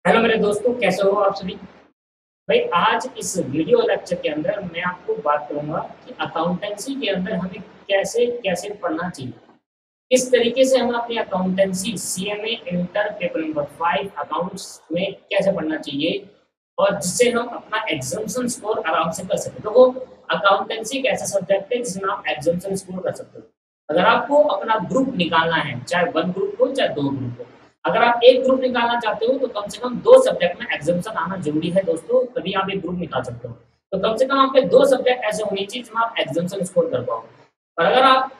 Hello मेरे दोस्तों, कैसे हो आप सभी। भाई आज इस वीडियो लेक्चर के अंदर मैं आपको बात करूंगा कि अकाउंटेंसी के अंदर हमें कैसे कैसे पढ़ना चाहिए, किस तरीके से हम अपनी accountancy CMA inter paper number 5 accounts में कैसे पढ़ना चाहिए और जिससे हम अपना एग्जामिनेशन स्कोर आराम से कर सकें। तो वो अकाउंटेंसी एक ऐसा सब्जेक्ट है जिसमें आप एग्जामिनेशन स्कोर कर सकते हो। अगर आपको अपना ग्रुप निकालना है, चाहे वन ग्रुप हो चाहे दो ग्रुप हो, अगर आप एक ग्रुप निकालना चाहते हो तो कम से कम दो सब्जेक्ट में एग्जामिनेशन आना जरूरी है दोस्तों, तभी आप एक ग्रुप निकाल सकते हो। तो कम से कम आपके दो सब्जेक्ट ऐसे होने चाहिए जिसमें आप एग्जामिनेशन स्कोर कर पाओ। और अगर आप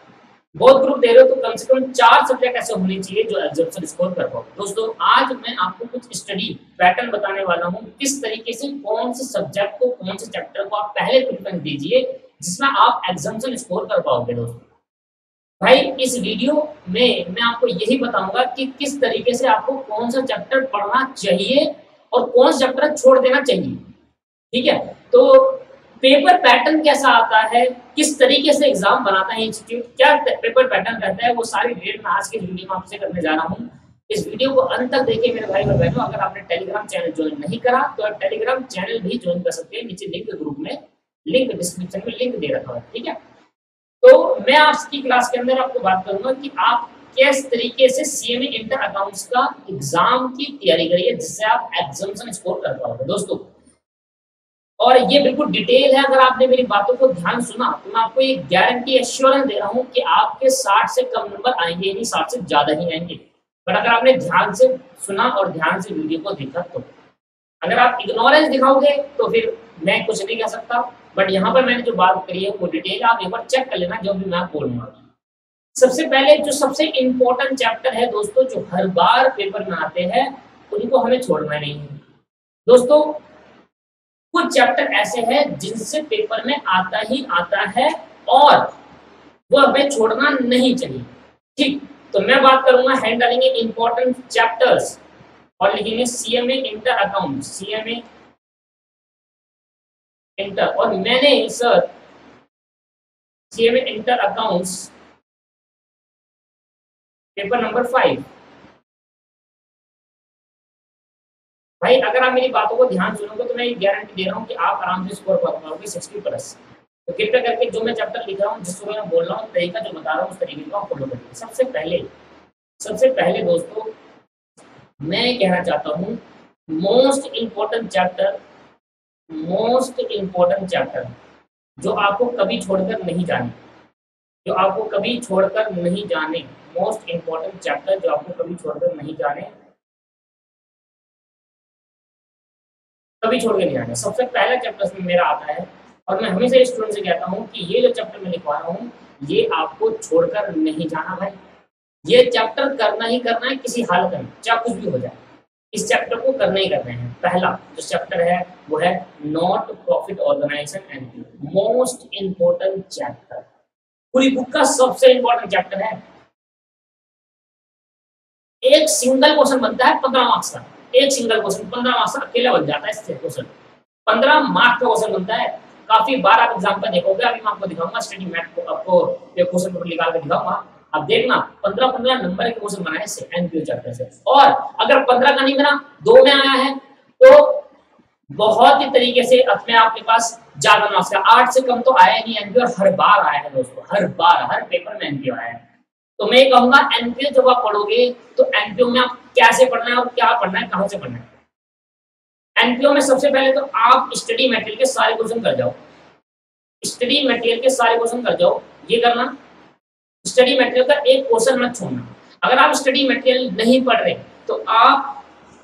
बहुत ग्रुप दे रहे हो तो कम से कम चार सब्जेक्ट ऐसे होने चाहिए जो एग्जामिनेशन स्कोर कर पाओ। दोस्तों आज मैं आपको कुछ स्टडी पैटर्न बताने वाला हूँ, किस तरीके से कौन से सब्जेक्ट को, कौन से चैप्टर को आप पहले प्रेफरेंस दीजिए जिसमें आप एग्जामिनेशन स्कोर कर पाओगे। दोस्तों भाई इस वीडियो में मैं आपको यही बताऊंगा कि किस तरीके से आपको कौन सा चैप्टर पढ़ना चाहिए और कौन सा चैप्टर छोड़ देना चाहिए। ठीक है, तो पेपर पैटर्न कैसा आता है, किस तरीके से एग्जाम बनाता है इंस्टीट्यूट, क्या पेपर पैटर्न रहता है, वो सारी डिटेल मैं आज के वीडियो में आपसे करने जा रहा हूँ। इस वीडियो को अंत तक देखिए मेरे भाई और बहनों। अगर आपने टेलीग्राम चैनल ज्वाइन नहीं करा तो आप टेलीग्राम चैनल भी ज्वाइन कर सकते हैं, नीचे लिंक ग्रुप में, लिंक डिस्क्रिप्शन में लिंक दे रखा है। ठीक है, तो मैं आज की क्लास के अंदर आपको बात करूंगा कि आप किस तरीके से सीएमए इंटर अकाउंट्स का एग्जाम की तैयारी करिए जिससे आप एग्जामिनेशन स्कोर कर पाओगे। दोस्तों और ये बिल्कुल डिटेल है, अगर आपने मेरी बातों को ध्यान सुना तो मैं आपको एक गारंटी एश्योरेंस दे रहा हूँ कि आपके 60 से कम नंबर आएंगे नहीं, 60 से ज्यादा ही आएंगे। बट अगर आपने ध्यान से सुना और ध्यान से वीडियो को देखा तो, अगर आप इग्नोरेंस दिखाओगे तो फिर मैं कुछ नहीं कह सकता। बट यहाँ पर मैंने जो बात करी है वो डिटेल आप एक बार चेक कर लेना जो भी मैं बोलूंगा। सबसे पहले जो सबसे इंपॉर्टेंट चैप्टर है दोस्तों, जो हर बार पेपर में आते हैं, उनको हमें छोड़ना नहीं है। दोस्तों कुछ चैप्टर ऐसे हैं जिनसे पेपर में आता ही आता है और वो हमें छोड़ना नहीं चाहिए। ठीक, तो मैं बात करूंगा हैंडलिंग इंपॉर्टेंट चैप्टर्स और लिखेंगे CMA inter account, CMA inter. और मैंने sir CMA inter accounts paper number 5। भाई अगर आप मेरी बातों को ध्यान सुनोगे तो मैं ये गारंटी दे रहा हूँ कि आप आराम से स्कोर कर पाओगे 60+। तो कृपया करके जो मैं चैप्टर लिख रहा हूँ, जिस मैं बोल रहा हूँ, तरीका जो बता रहा हूँ उस तरीके को आप फॉलो करिए। सबसे पहले दोस्तों मैं कहना चाहता हूँ मोस्ट इम्पोर्टेंट चैप्टर जो आपको कभी छोड़कर नहीं जाने, जो आपको कभी छोड़कर नहीं जाने, मोस्ट इम्पोर्टेंट चैप्टर जो आपको कभी छोड़कर नहीं जाने, कभी छोड़ के नहीं जाने। सबसे पहला चैप्टर इसमें मेरा आता है और मैं हमेशा स्टूडेंट से कहता हूँ कि ये जो चैप्टर मैं लिखवा रहा हूँ ये आपको छोड़कर नहीं जाना भाई। ये चैप्टर करना ही करना है किसी हालत में, चाहे कुछ भी हो जाए, इस चैप्टर को करना ही करना है। पहला जो चैप्टर है वो है not profit organization and most important chapter, पूरी बुक का सबसे इंपॉर्टेंट चैप्टर है। एक सिंगल क्वेश्चन बनता है 15 मार्क्स का, एक सिंगल क्वेश्चन 15 मार्क्स का अकेला बन जाता है। इससे क्वेश्चन 15 मार्क्स का क्वेश्चन बनता है। काफी बार आप एग्जाम पर देखोगे, अभी मैं आपको दिखाऊंगा स्टडी मैथ को, आपको ये क्वेश्चन पेपर निकाल के दिखाऊंगा, अब देखना 15-15 नंबर के क्वेश्चन बनाए इससे एनपीओ चैप्टर से। और अगर 15 का नहीं बना, 2 में आया है तो बहुत ही तरीके से अपने आपके पास ज्यादा मार्क्स का, 8 से कम तो आया नहीं एनपीओ, और हर बार आया है दोस्तों, हर बार हर पेपर में एनपीओ आया है। तो मैं कहूंगा एनपीओ जब आप पढ़ोगे तो एनपीओ में आप कैसे पढ़ना है और क्या पढ़ना है, कहां से पढ़ना है। एनपीओ में सबसे पहले तो आप स्टडी मटेरियल के सारे क्वेश्चन कर जाओ, स्टडी मटेरियल के सारे क्वेश्चन कर जाओ। ये करना, स्टडी मटेरियल का एक क्वेश्चन मत छोड़ना। अगर आप स्टडी मटेरियल नहीं पढ़ रहे तो आप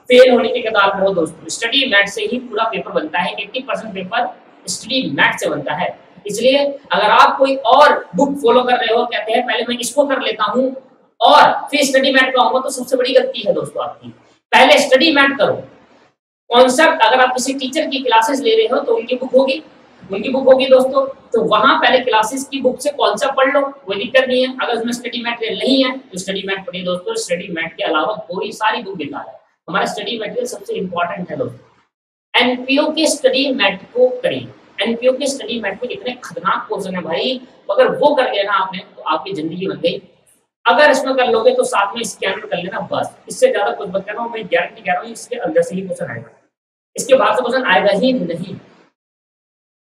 फेल होने के कगार पर हो दोस्तों। स्टडी मैथ से ही पूरा पेपर बनता है, 80% पेपर स्टडी मैथ से बनता है। इसलिए अगर आप कोई और बुक फॉलो कर रहे हो, कहते हैं पहले मैं इसको कर लेता हूँ और फिर स्टडी मैथ पे आऊंगा, तो सबसे बड़ी गलती है दोस्तों आपकी। पहले स्टडी मैथ करो, कॉन्सेप्ट, अगर आप किसी टीचर की क्लासेस ले रहे हो तो उनकी बुक होगी दोस्तों, तो वहां पहले क्लासेस की बुक से कॉन्सेप्ट पढ़ लो, कोई दिक्कत नहीं है। अगर उसमें स्टडी मटेरियल नहीं है तो स्टडी मैथ पढ़िए दोस्तों। स्टडी मैथ के अलावा कोई सारी बुक बेकार है, हमारा स्टडी मटेरियल सबसे इंपॉर्टेंट है दोस्तों। एनपीओ के स्टडी मैथ को करिए, एनपीओ के स्टडी मैथ में इतने खतरनाक क्वेश्चन है भाई, अगर वो कर लिया ना आपने तो आपकी जिंदगी बन गई। अगर इसमें कर लोगे तो साथ में स्कैनर कर लेना बस, इससे ज्यादा कुछ मत करना, मैं गारंटी कह रहा हूँ इसके अंदर से ही क्वेश्चन आएगा, इसके बाहर से क्वेश्चन आएगा ही नहीं।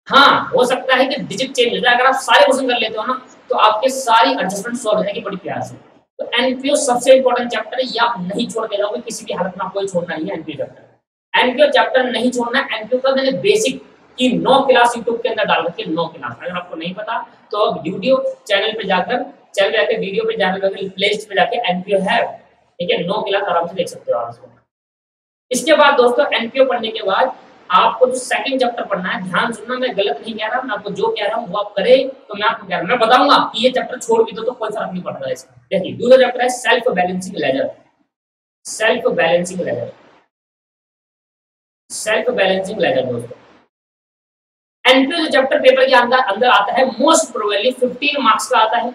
हाँ, हो सकता है कि डिजिट चेंज हो जाए, अगर आप सारे क्वेश्चन कर लेते हो ना तो आपके सारी एडजस्टमेंट सॉल्व हो जाएगी बड़ी प्यार से। तो एनपीओ सबसे इंपॉर्टेंट चैप्टर है, ये आप नहीं छोड़ के जाओगे, किसी भी हालत में आपको छोड़ना नहीं है एनपीओ चैप्टर। एनपीओ चैप्टर नहीं छोड़ना। एनपीओ का मैंने बेसिक की 9 क्लास यूट्यूब के अंदर डाल रखी है, 9 क्लास। अगर आपको नहीं पता तो अब यूट्यूब चैनल पे जाकर वीडियो पे जाकर प्लेलिस्ट पे जाके एनपीओ है, ठीक है, 9 क्लास आराम से देख सकते हो आप इसको। इसके बाद दोस्तों एनपीओ पढ़ने के बाद आपको जो सेकंड चैप्टर पढ़ना है, ध्यान सुनना, मैं गलत नहीं कह रहा, मैं आपको जो कह रहा हूँ वो आप करें। तो मैं आपको कह रहा हूँ, मैं बताऊंगा कि ये चैप्टर छोड़ भी दो तो कोई फर्क नहीं पड़ता है इसका। देखिए दूसरा चैप्टर है self balancing ledger. Self balancing ledger, self balancing ledger दोस्तों, एनपीओ जो चैप्टर पेपर के अंदर आता है मोस्ट प्रोबेबली 15 मार्क्स का आता है।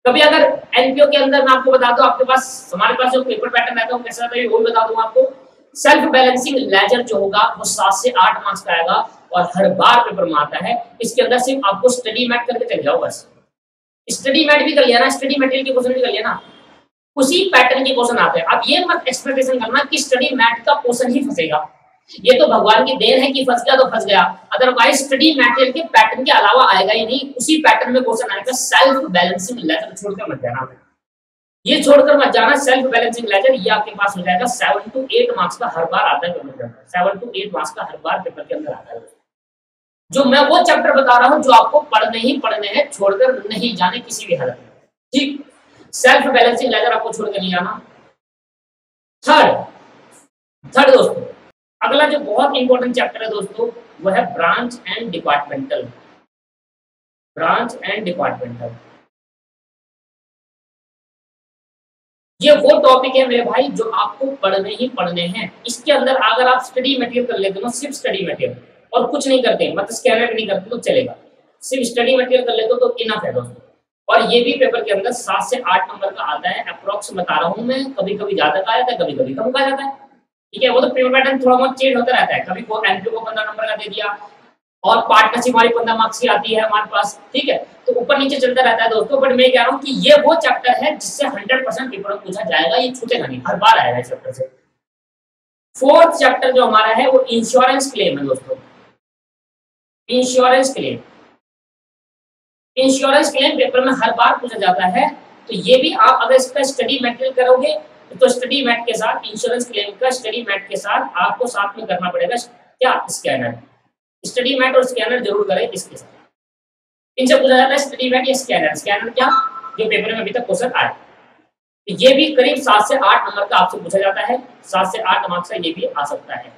कभी अगर एनपीओ के अंदर मैं आपको बता दूं, आपके पास हमारे पास जो पेपर पैटर्न रहता है वो कैसा रहता है वो बता दूं आपको। सेल्फ बैलेंसिंग लेजर जो होगा वो 7 से 8 मार्क्स का आएगा और हर बार पेपर में आता है। इसके अंदर सिर्फ आपको स्टडी मैट करके चल जाओ बस, स्टडी मैट भी कर लिया ना, स्टडी मटेरियल के क्वेश्चन भी कर लिया ना, उसी पैटर्न के क्वेश्चन आते हैं। अब ये मत एक्सपेक्टेशन करना कि स्टडी मैट का क्वेश्चन ही फंसेगा, ये तो भगवान की देन है कि फंस गया तो फंस गया, अदरवाइज स्टडी मटेरियल के पैटर्न के अलावा आएगा ही नहीं, उसी पैटर्न में क्वेश्चन आएगा। सेल्फ बैलेंसिंग लेजर छोड़कर मत जाना, ये छोड़कर मत जाना। सेल्फ बैलेंसिंग लेजर ये आपके पास हो जाएगा 7 to 8 मार्क्स का हर बार आता है पेपर के अंदर, 7 to 8 मार्क्स का हर बार पेपर के अंदर आता है। जो मैं वो चैप्टर बता रहा हूं जो आपको पढ़ने ही पढ़ने हैं, छोड़कर नहीं जाने किसी भी हालत में, ठीक। सेल्फ बैलेंसिंग लेजर आपको छोड़कर नहीं जाना। थर्ड दोस्तों, अगला जो बहुत इंपॉर्टेंट चैप्टर है दोस्तों वो है branch and departmental. Branch and departmental ये वो टॉपिक है मेरे भाई जो आपको पढ़ने ही पढ़ने हैं। इसके अंदर अगर आप स्टडी मटेरियल कर लेते हो, सिर्फ स्टडी मटेरियल और कुछ नहीं करते, मतलब स्कैनर नहीं करते तो चलेगा, सिर्फ स्टडी मटेरियल कर लेते हो तो इनफ है दोस्तों। और ये भी पेपर के अंदर 7 से 8 नंबर का आता है, अप्रोक्स बता रहा हूँ मैं, कभी कभी ज्यादा का आता है, कभी कभी कम का जाता है, ठीक है। वो तो पेपर पैटर्न थोड़ा बहुत चेंज होता रहता है, कभी को एनपीओ को 15 नंबर का दे दिया और पार्टनरशिप हमारी 15 मार्क्स की आती है हमारे पास, ठीक है, तो ऊपर नीचे चलता रहता है दोस्तों। बट मैं कह रहा हूँ कि ये वो चैप्टर है जिससे 100% पेपर में पूछा जाएगा, ये छूटेगा नहीं, हर बार आएगा इस चैप्टर से। फोर्थ चैप्टर जो हमारा है वो इंश्योरेंस क्लेम है दोस्तों। Insurance claim, insurance claim paper में हर बार पूछा जाता है, तो ये भी आप अगर इसका स्टडी मटेरियल करोगे तो स्टडी मैट के साथ, इंश्योरेंस क्लेम का स्टडी मैट के साथ आपको साथ में करना पड़ेगा क्या, स्कैनर। स्टडी मैट और स्कैनर जरूर करें इसके साथ। इनसे पूछा जाता है स्टडी मैट या स्कैनर। स्कैनर क्या, जो पेपर में अभी तक क्वेश्चन आए, तो ये भी करीब 7 से 8 नंबर का आपसे पूछा जाता है, 7 से 8 मार्क्स का ये भी आ सकता है।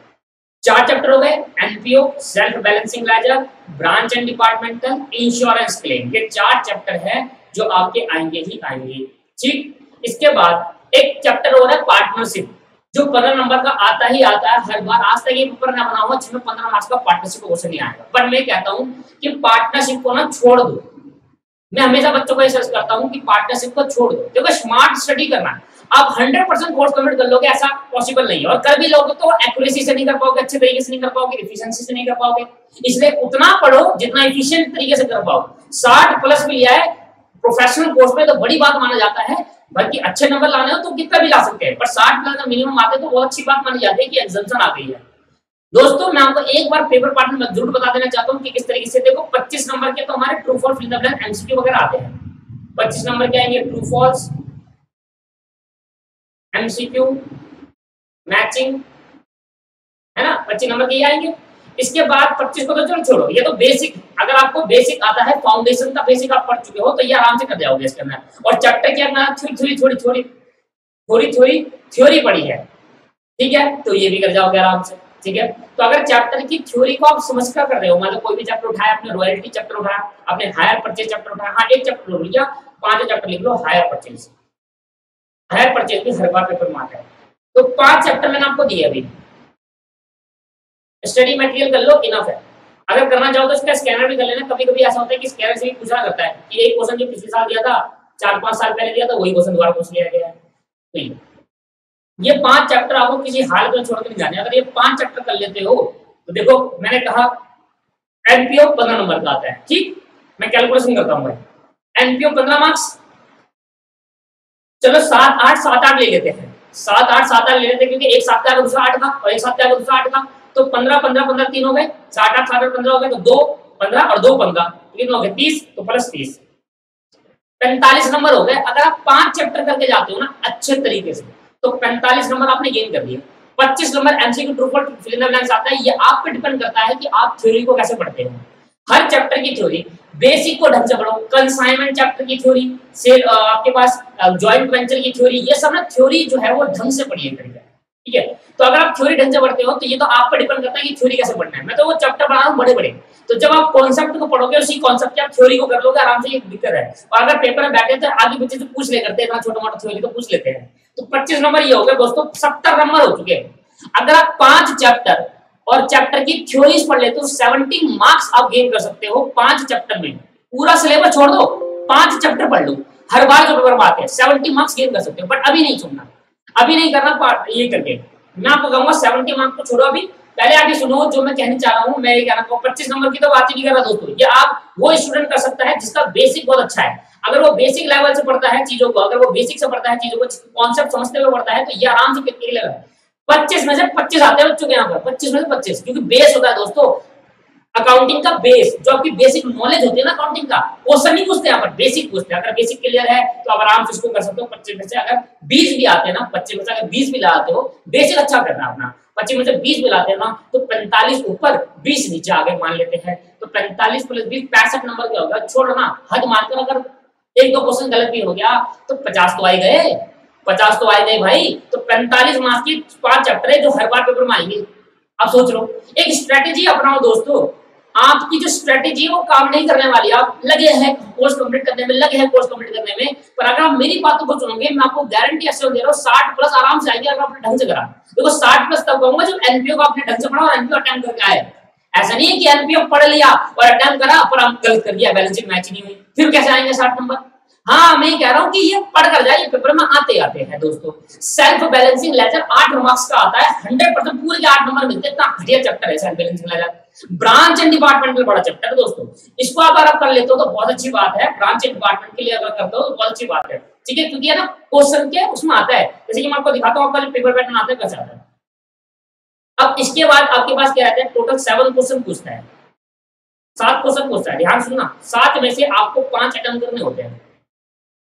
4 चैप्टर हो गए, NPO, self balancing ledger, branch and departmental, insurance claim, ये 4 चैप्टर है जो आपके आएंगे ही आएंगे, ठीक। इसके बाद एक चैप्टर हो रहा है पार्टनरशिप, जो 15 नंबर का आता ही आता है हर बार। आज तक ये पेपर ना बना हुआ जिसमें 15 मार्क्स का पार्टनरशिप का क्वेश्चन नहीं आएगा। पर मैं कहता हूं कि पार्टनरशिप को ना छोड़ दो, मैं हमेशा बच्चों को सजेस्ट करता हूं कि पार्टनरशिप को छोड़ दो। देखो स्मार्ट स्टडी करना है, आप 100% कोर्स कंप्लीट कर लोगे ऐसा पॉसिबल नहीं है, और कर भी लोगे तो एक्यूरेसी से नहीं कर पाओगे, अच्छे तरीके से नहीं कर पाओगे, एफिशिएंसी से नहीं कर पाओगे। इसलिए उतना पढ़ो जितना एफिशिएंट तरीके से कर पाओ। 60 प्लस भी लिया है प्रोफेशनल कोर्स में तो बड़ी बात माना जाता है, बल्कि अच्छे नंबर लाने हो तो कितना भी ला सकते हैं, पर 60 प्लस मिनिमम आते तो बहुत अच्छी बात मानी जाती है कि एग्जाम्पशन आ गई है। दोस्तों मैं आपको एक बार पेपर पार्ट में जरूर बता देना चाहता हूँ कि किस तरीके से, देखो 25 नंबर के तो हमारे true false fill the blank MCQ वगैरह आते हैं। 25 नंबर के आएंगे ट्रू फॉल्स, एमसीक्यू, मैचिंग, है ना, 25 नंबर के ये आएंगे। इसके बाद 25 को तो चलो छोड़ो, ये तो बेसिक, अगर आपको बेसिक आता है, फाउंडेशन का बेसिक आप पढ़ चुके हो तो ये आराम से कर जाओगे इसके अंदर। और चैप्टर क्या करना, थोड़ी थ्योरी पढ़ी है, ठीक है, तो ये भी कर जाओगे आराम से, ठीक है। तो अगर चैप्टर की थ्योरी को आप समझ कर रहे हो, मतलब कोई भी चैप्टर उठाया, आपने रॉयल्टी चैप्टर उठाया, आपने हायर परचेज चैप्टर उठाया, हाँ एक चैप्टर लिख लिया, 5 चैप्टर लिख लो हायर परचेज। हायर परचेज भी हर बार पेपर में आता है, तो 5 चैप्टर मैंने आपको दिए अभी, स्टडी मटेरियल कर लो, इनफ है। अगर करना चाहो तो इसका स्कैनर भी कर लेना। कभी कभी ऐसा होता है कि स्कैनर से भी पूछा करता है कि एक क्वेश्चन जो पिछले साल दिया था, 4-5 साल पहले दिया था, वही क्वेश्चन दोबारा पूछ लिया गया है। तो ये 5 चैप्टर आपको किसी हालत में छोड़कर नहीं जाने। अगर ये 5 चैप्टर कर लेते हो तो देखो मैंने कहा एनपीओ 15 नंबर का आता है, ठीक, मैं कैलकुलेशन करता हूँ भाई, एनपीओ 15 मार्क्स, चलो 7 8 7 8 ले लेते हैं, 7 8 7 8 ले लेते हैं, क्योंकि एक 7 का आगे दूसरा 8 का और एक 7 का आगे दूसरा 8 का, तो 15 15 15 3 हो गए, 7 8 7 8 15 हो गए, तो 2 15 और 2 15 कितने हो गए 30, तो प्लस 30 45 नंबर हो गए। अगर आप 5 चैप्टर करके जाते हो ना अच्छे तरीके से, तो 45 नंबर आपने गेन कर दिया। 25 number MCQ true false fill in the blanks आता है। ये आप पे डिपेंड करता है कि आप थ्योरी को कैसे पढ़ते हो। हर चैप्टर की थ्योरी बेसिक को ढंग से पढ़ो, कंसाइनमेंट चैप्टर की थ्योरी से आपके पास जॉइंट वेंचर की थ्योरी, ये सब ना थ्योरी जो है वो ढंग से पढ़िए करिए, ठीक है। तो अगर आप थ्योरी ढंग से पढ़ते हो तो ये तो आप पे डिपेंड करता है कि थ्योरी कैसे पढ़ना है। मैं तो वो चैप्टर पढ़ा रहा हूँ बड़े बड़े, तो जब आप कॉन्सेप्ट को पढ़ोगे उसी कॉन्सेप्ट के आप थ्योरी को कर लोगे आराम से, ये दिक्कत है। और अगर पेपर में बैठे तो आगे बच्चे से पूछ ले करते हैं, इतना छोटा मोटा थ्योरी तो पूछ लेते हैं। तो 25 नंबर ये हो गए दोस्तों, 70 नंबर हो चुके हैं। अगर आप 5 चैप्टर और चैप्टर की थ्योरीज पढ़ लेते हो 70 मार्क्स आप गेन कर सकते हो 5 चैप्टर में। पूरा सिलेबस छोड़ दो, 5 चैप्टर पढ़ लो, हर बार जो पेपर आते हैं 70 मार्क्स गेन कर सकते हो। बट अभी नहीं सुनना, अभी नहीं करना, ये करके मैं आपको कहूंगा 70 मार्क्स को छोड़ो, अभी पहले आगे सुनो जो मैं कहना चाह रहा हूँ। मैं ये कहना चाहूँ 25 नंबर की तो बात ही नहीं कर रहा दोस्तों, ये आप वो स्टूडेंट कर सकता है जिसका बेसिक बहुत अच्छा है। अगर वो बेसिक लेवल से पढ़ता है चीजों को, अगर वो बेसिक से पढ़ता है चीजों को, कॉन्सेप्ट समझते हुए पढ़ता है, तो ये आराम से कितने लेगा 25 में से 25 आते हैं बच्चों के यहाँ पर, 25 में से 25, क्योंकि बेस होता है दोस्तों अकाउंटिंग का बेस, जो आपकी बेसिक नॉलेज होती है ना अकाउंटिंग का, क्वेश्चन नहीं पूछते यहाँ पर, बेसिक पूछते हैं। अगर बेसिक क्लियर है तो आप आराम से इसको कर सकते हो 25 में से। अगर 20 भी आते हैं ना, 25 में से अगर 20 भी लाते हो, बेसिक अच्छा करना अपना, 25 में से 20 भी लाते हैं ना, तो 45 ऊपर 20 नीचे आगे मान लेते हैं, तो 45 प्लस 20 65 नंबर क्या होगा, छोड़ो ना, हद मारकर अगर 1-2 क्वेश्चन गलत भी हो गया तो 50 तो आ गए, 50 तो आ गए भाई। तो 45 मार्क्स की 5 चैप्टर है जो हर बार पेपर में आएंगे। आप सोच लो, एक स्ट्रेटेजी अपनाओ दोस्तों, आपकी जो स्ट्रेटेजी है वो काम नहीं करने वाली। आप लगे हैं कोर्स कंप्लीट करने में, लगे हैं कोर्स कंप्लीट करने में, पर अगर आप मेरी बातों को सुनोगे, मैं आपको गारंटी ऐसे दे रहा हूँ 60 प्लस आराम से आएगी अगर आपने ढंग से करा। देखो 60 प्लस तब कहूंगा जब एनपीओ को आपने ढंग से पढ़ा और एनपीओ अटेम्प्ट करके आए। ऐसा नहीं है कि एनपीओ पढ़ लिया और अटेम्प्ट करा पर आप गलत कर दिया, बैलेंसिंग मैच नहीं हुई, फिर कैसे आएंगे 60 नंबर। हाँ मैं कह रहा हूँ कि ये पढ़ कर जाए, पेपर में आते आते हैं दोस्तों। सेल्फ बैलेंसिंग लेजर 8 मार्क्स का आता है, 100% पूरे के 8 नंबर मिलते हैं। इतना घटिया चैप्टर है self balancing ledger. Branch and departmental बड़ा चैप्टर है दोस्तों, इसको अगर आप कर लेते हो तो बहुत अच्छी बात है। ब्रांच एंड डिपार्टमेंट के लिए अगर करते हो तो बहुत अच्छी बात है, ठीक है, क्योंकि है ना क्वेश्चन के उसमें आता है, जैसे कि मैं आपको दिखाता हूँ आपका जो पेपर पैटर्न आता है कैसे आता है। अब इसके बाद आपके पास क्या रहता है, टोटल 7 क्वेश्चन पूछता है, 7 क्वेश्चन पूछता है। ध्यान सुनना, 7 में से आपको 5 अटेम्प्ट करने होते हैं।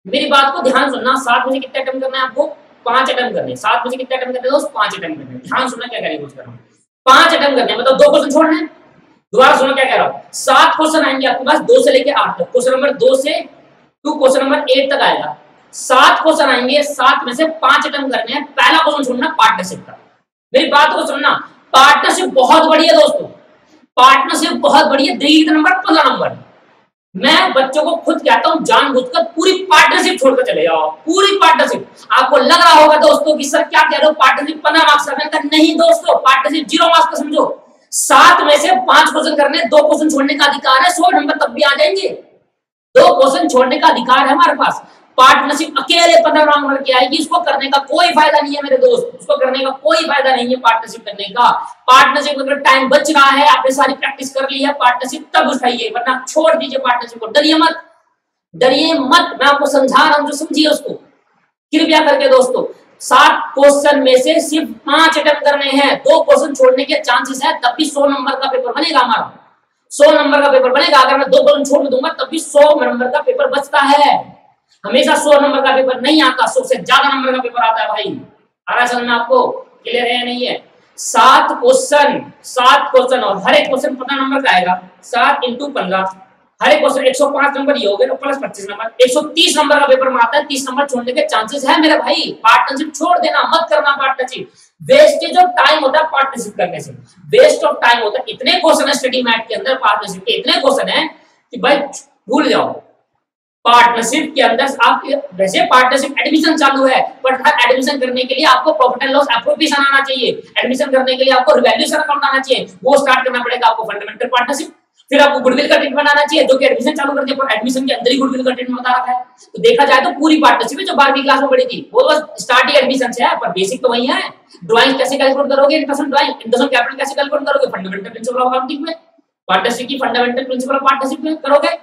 मेरी बात को ध्यान सुनना, 7 में से कितने अटेम्प्ट करना है आपको, 5 अटेम्प्ट करने। 7 में से कितने अटेम्प्ट करने हैं दोस्त, 5 अटेम्प्ट करने। ध्यान सुनना क्या कह रहा हूँ, 5 अटेम्प्ट करने मतलब 2 क्वेश्चन छोड़ने। दोबारा सुनो क्या कह रहा हूँ, 7 क्वेश्चन आएंगे आपके पास 2 से लेके 8 तक, क्वेश्चन नंबर 2 से क्वेश्चन नंबर 8 तक आएगा। 7 क्वेश्चन आएंगे, 7 में से 5 अटेम्प्ट करने हैं। पहला क्वेश्चन छोड़ना पार्टनरशिप का। मेरी बात को सुनना, पार्टनरशिप बहुत बड़ी है दोस्तों, पार्टनरशिप बहुत बड़ी है। देगी कितना नंबर, 15 नंबर। मैं बच्चों को खुद कहता हूं जानबूझकर पूरी पार्टनरशिप छोड़कर चले जाओ, पूरी पार्टनरशिप। आपको लग रहा होगा दोस्तों कि सर क्या कह रहे हो, पार्टनरशिप 15 मार्क्स का, नहीं दोस्तों, पार्टनरशिप 0 मार्क्स का समझो। 7 में से 5 क्वेश्चन करने, 2 क्वेश्चन छोड़ने का अधिकार है, 100 नंबर तब भी आ जाएंगे। 2 क्वेश्चन छोड़ने का अधिकार है हमारे पास। पार्टनरशिप अकेले 15 नंबर की आएगी, इसको करने का कोई फायदा नहीं है मेरे दोस्त, उसको करने का कोई फायदा नहीं है पार्टनरशिप करने का। पार्टनरशिप अगर टाइम बच रहा है, आपने सारी प्रैक्टिस कर ली है पार्टनरशिप, तब उठाइए, वरना छोड़ दीजिए पार्टनरशिप को। डरिए मत, डरिए मत, मैं आपको समझा रहा हूं, जो समझिए उसको कृपया करके दोस्तों। 7 क्वेश्चन में से सिर्फ 5 अटेम्प्ट करने हैं, 2 क्वेश्चन छोड़ने के चांसेस है, तब भी 100 नंबर का पेपर बनेगा हमारा, 100 नंबर का पेपर बनेगा। अगर मैं 2 क्वेश्चन छोड़ दूंगा तब भी 100 नंबर का पेपर बचता है। हमेशा 100 नंबर का पेपर नहीं आता, 100 से ज्यादा नंबर का पेपर आता है भाई। आ रहा समझ में आपको, क्लियर है या नहीं है। 7 क्वेश्चन और हर एक क्वेश्चन 15 नंबर का आएगा। 7 × 15, हर एक क्वेश्चन 105 नंबर ये हो गए, प्लस 25 नंबर, 130 नंबर का पेपर में आता है। 30 नंबर छोड़ने के चांसेस है मेरे भाई। पार्टनरशिप छोड़ देना, मत करना पार्टनरशिप। वेस्टेज ऑफ टाइम होता है पार्टनरशिप करने से, वेस्ट ऑफ टाइम होता है। इतने क्वेश्चन है स्टडी मैट के अंदर पार्टनरशिप के, इतने क्वेश्चन है कि भाई भूल जाओ। पार्टनरशिप के अंदर आप वैसे पार्टनरशिप एडमिशन चालू है, बट हर एडमिशन करने के लिए आपको प्रॉफिट एंड लॉस एप्रोप्रिएशन आना चाहिए। एडमिशन करने के लिए आपको रिवैल्यूएशन अकाउंट आना चाहिए, वो स्टार्ट करना पड़ेगा आपको फंडामेंटल पार्टनरशिप। फिर आपको गुडविल का ट्रीटमेंट आना चाहिए, जो कि एडमिशन चालू करने पर एडमिशन के अंदर ही गुडविल का ट्रीटमेंट बता रखा है। तो देखा जाए तो पूरी पार्टनरशिप है जो 12वीं क्लास में पढ़ी थी, वो बस स्टार्टिंग एडमिशन है, पर बेसिक तो वही है। ड्राइंग कैसे कैलकुलेट करोगे, इनकम ड्राइंग, इनकम कैपिटल कैसे कैलकुलेट करोगे, फंडामेंटल प्रिंसिपल ऑफ अकाउंटिंग में, पार्टनरशिप की फंडामेंटल प्रिंसिपल ऑफ पार्टनरशिप में करोगे।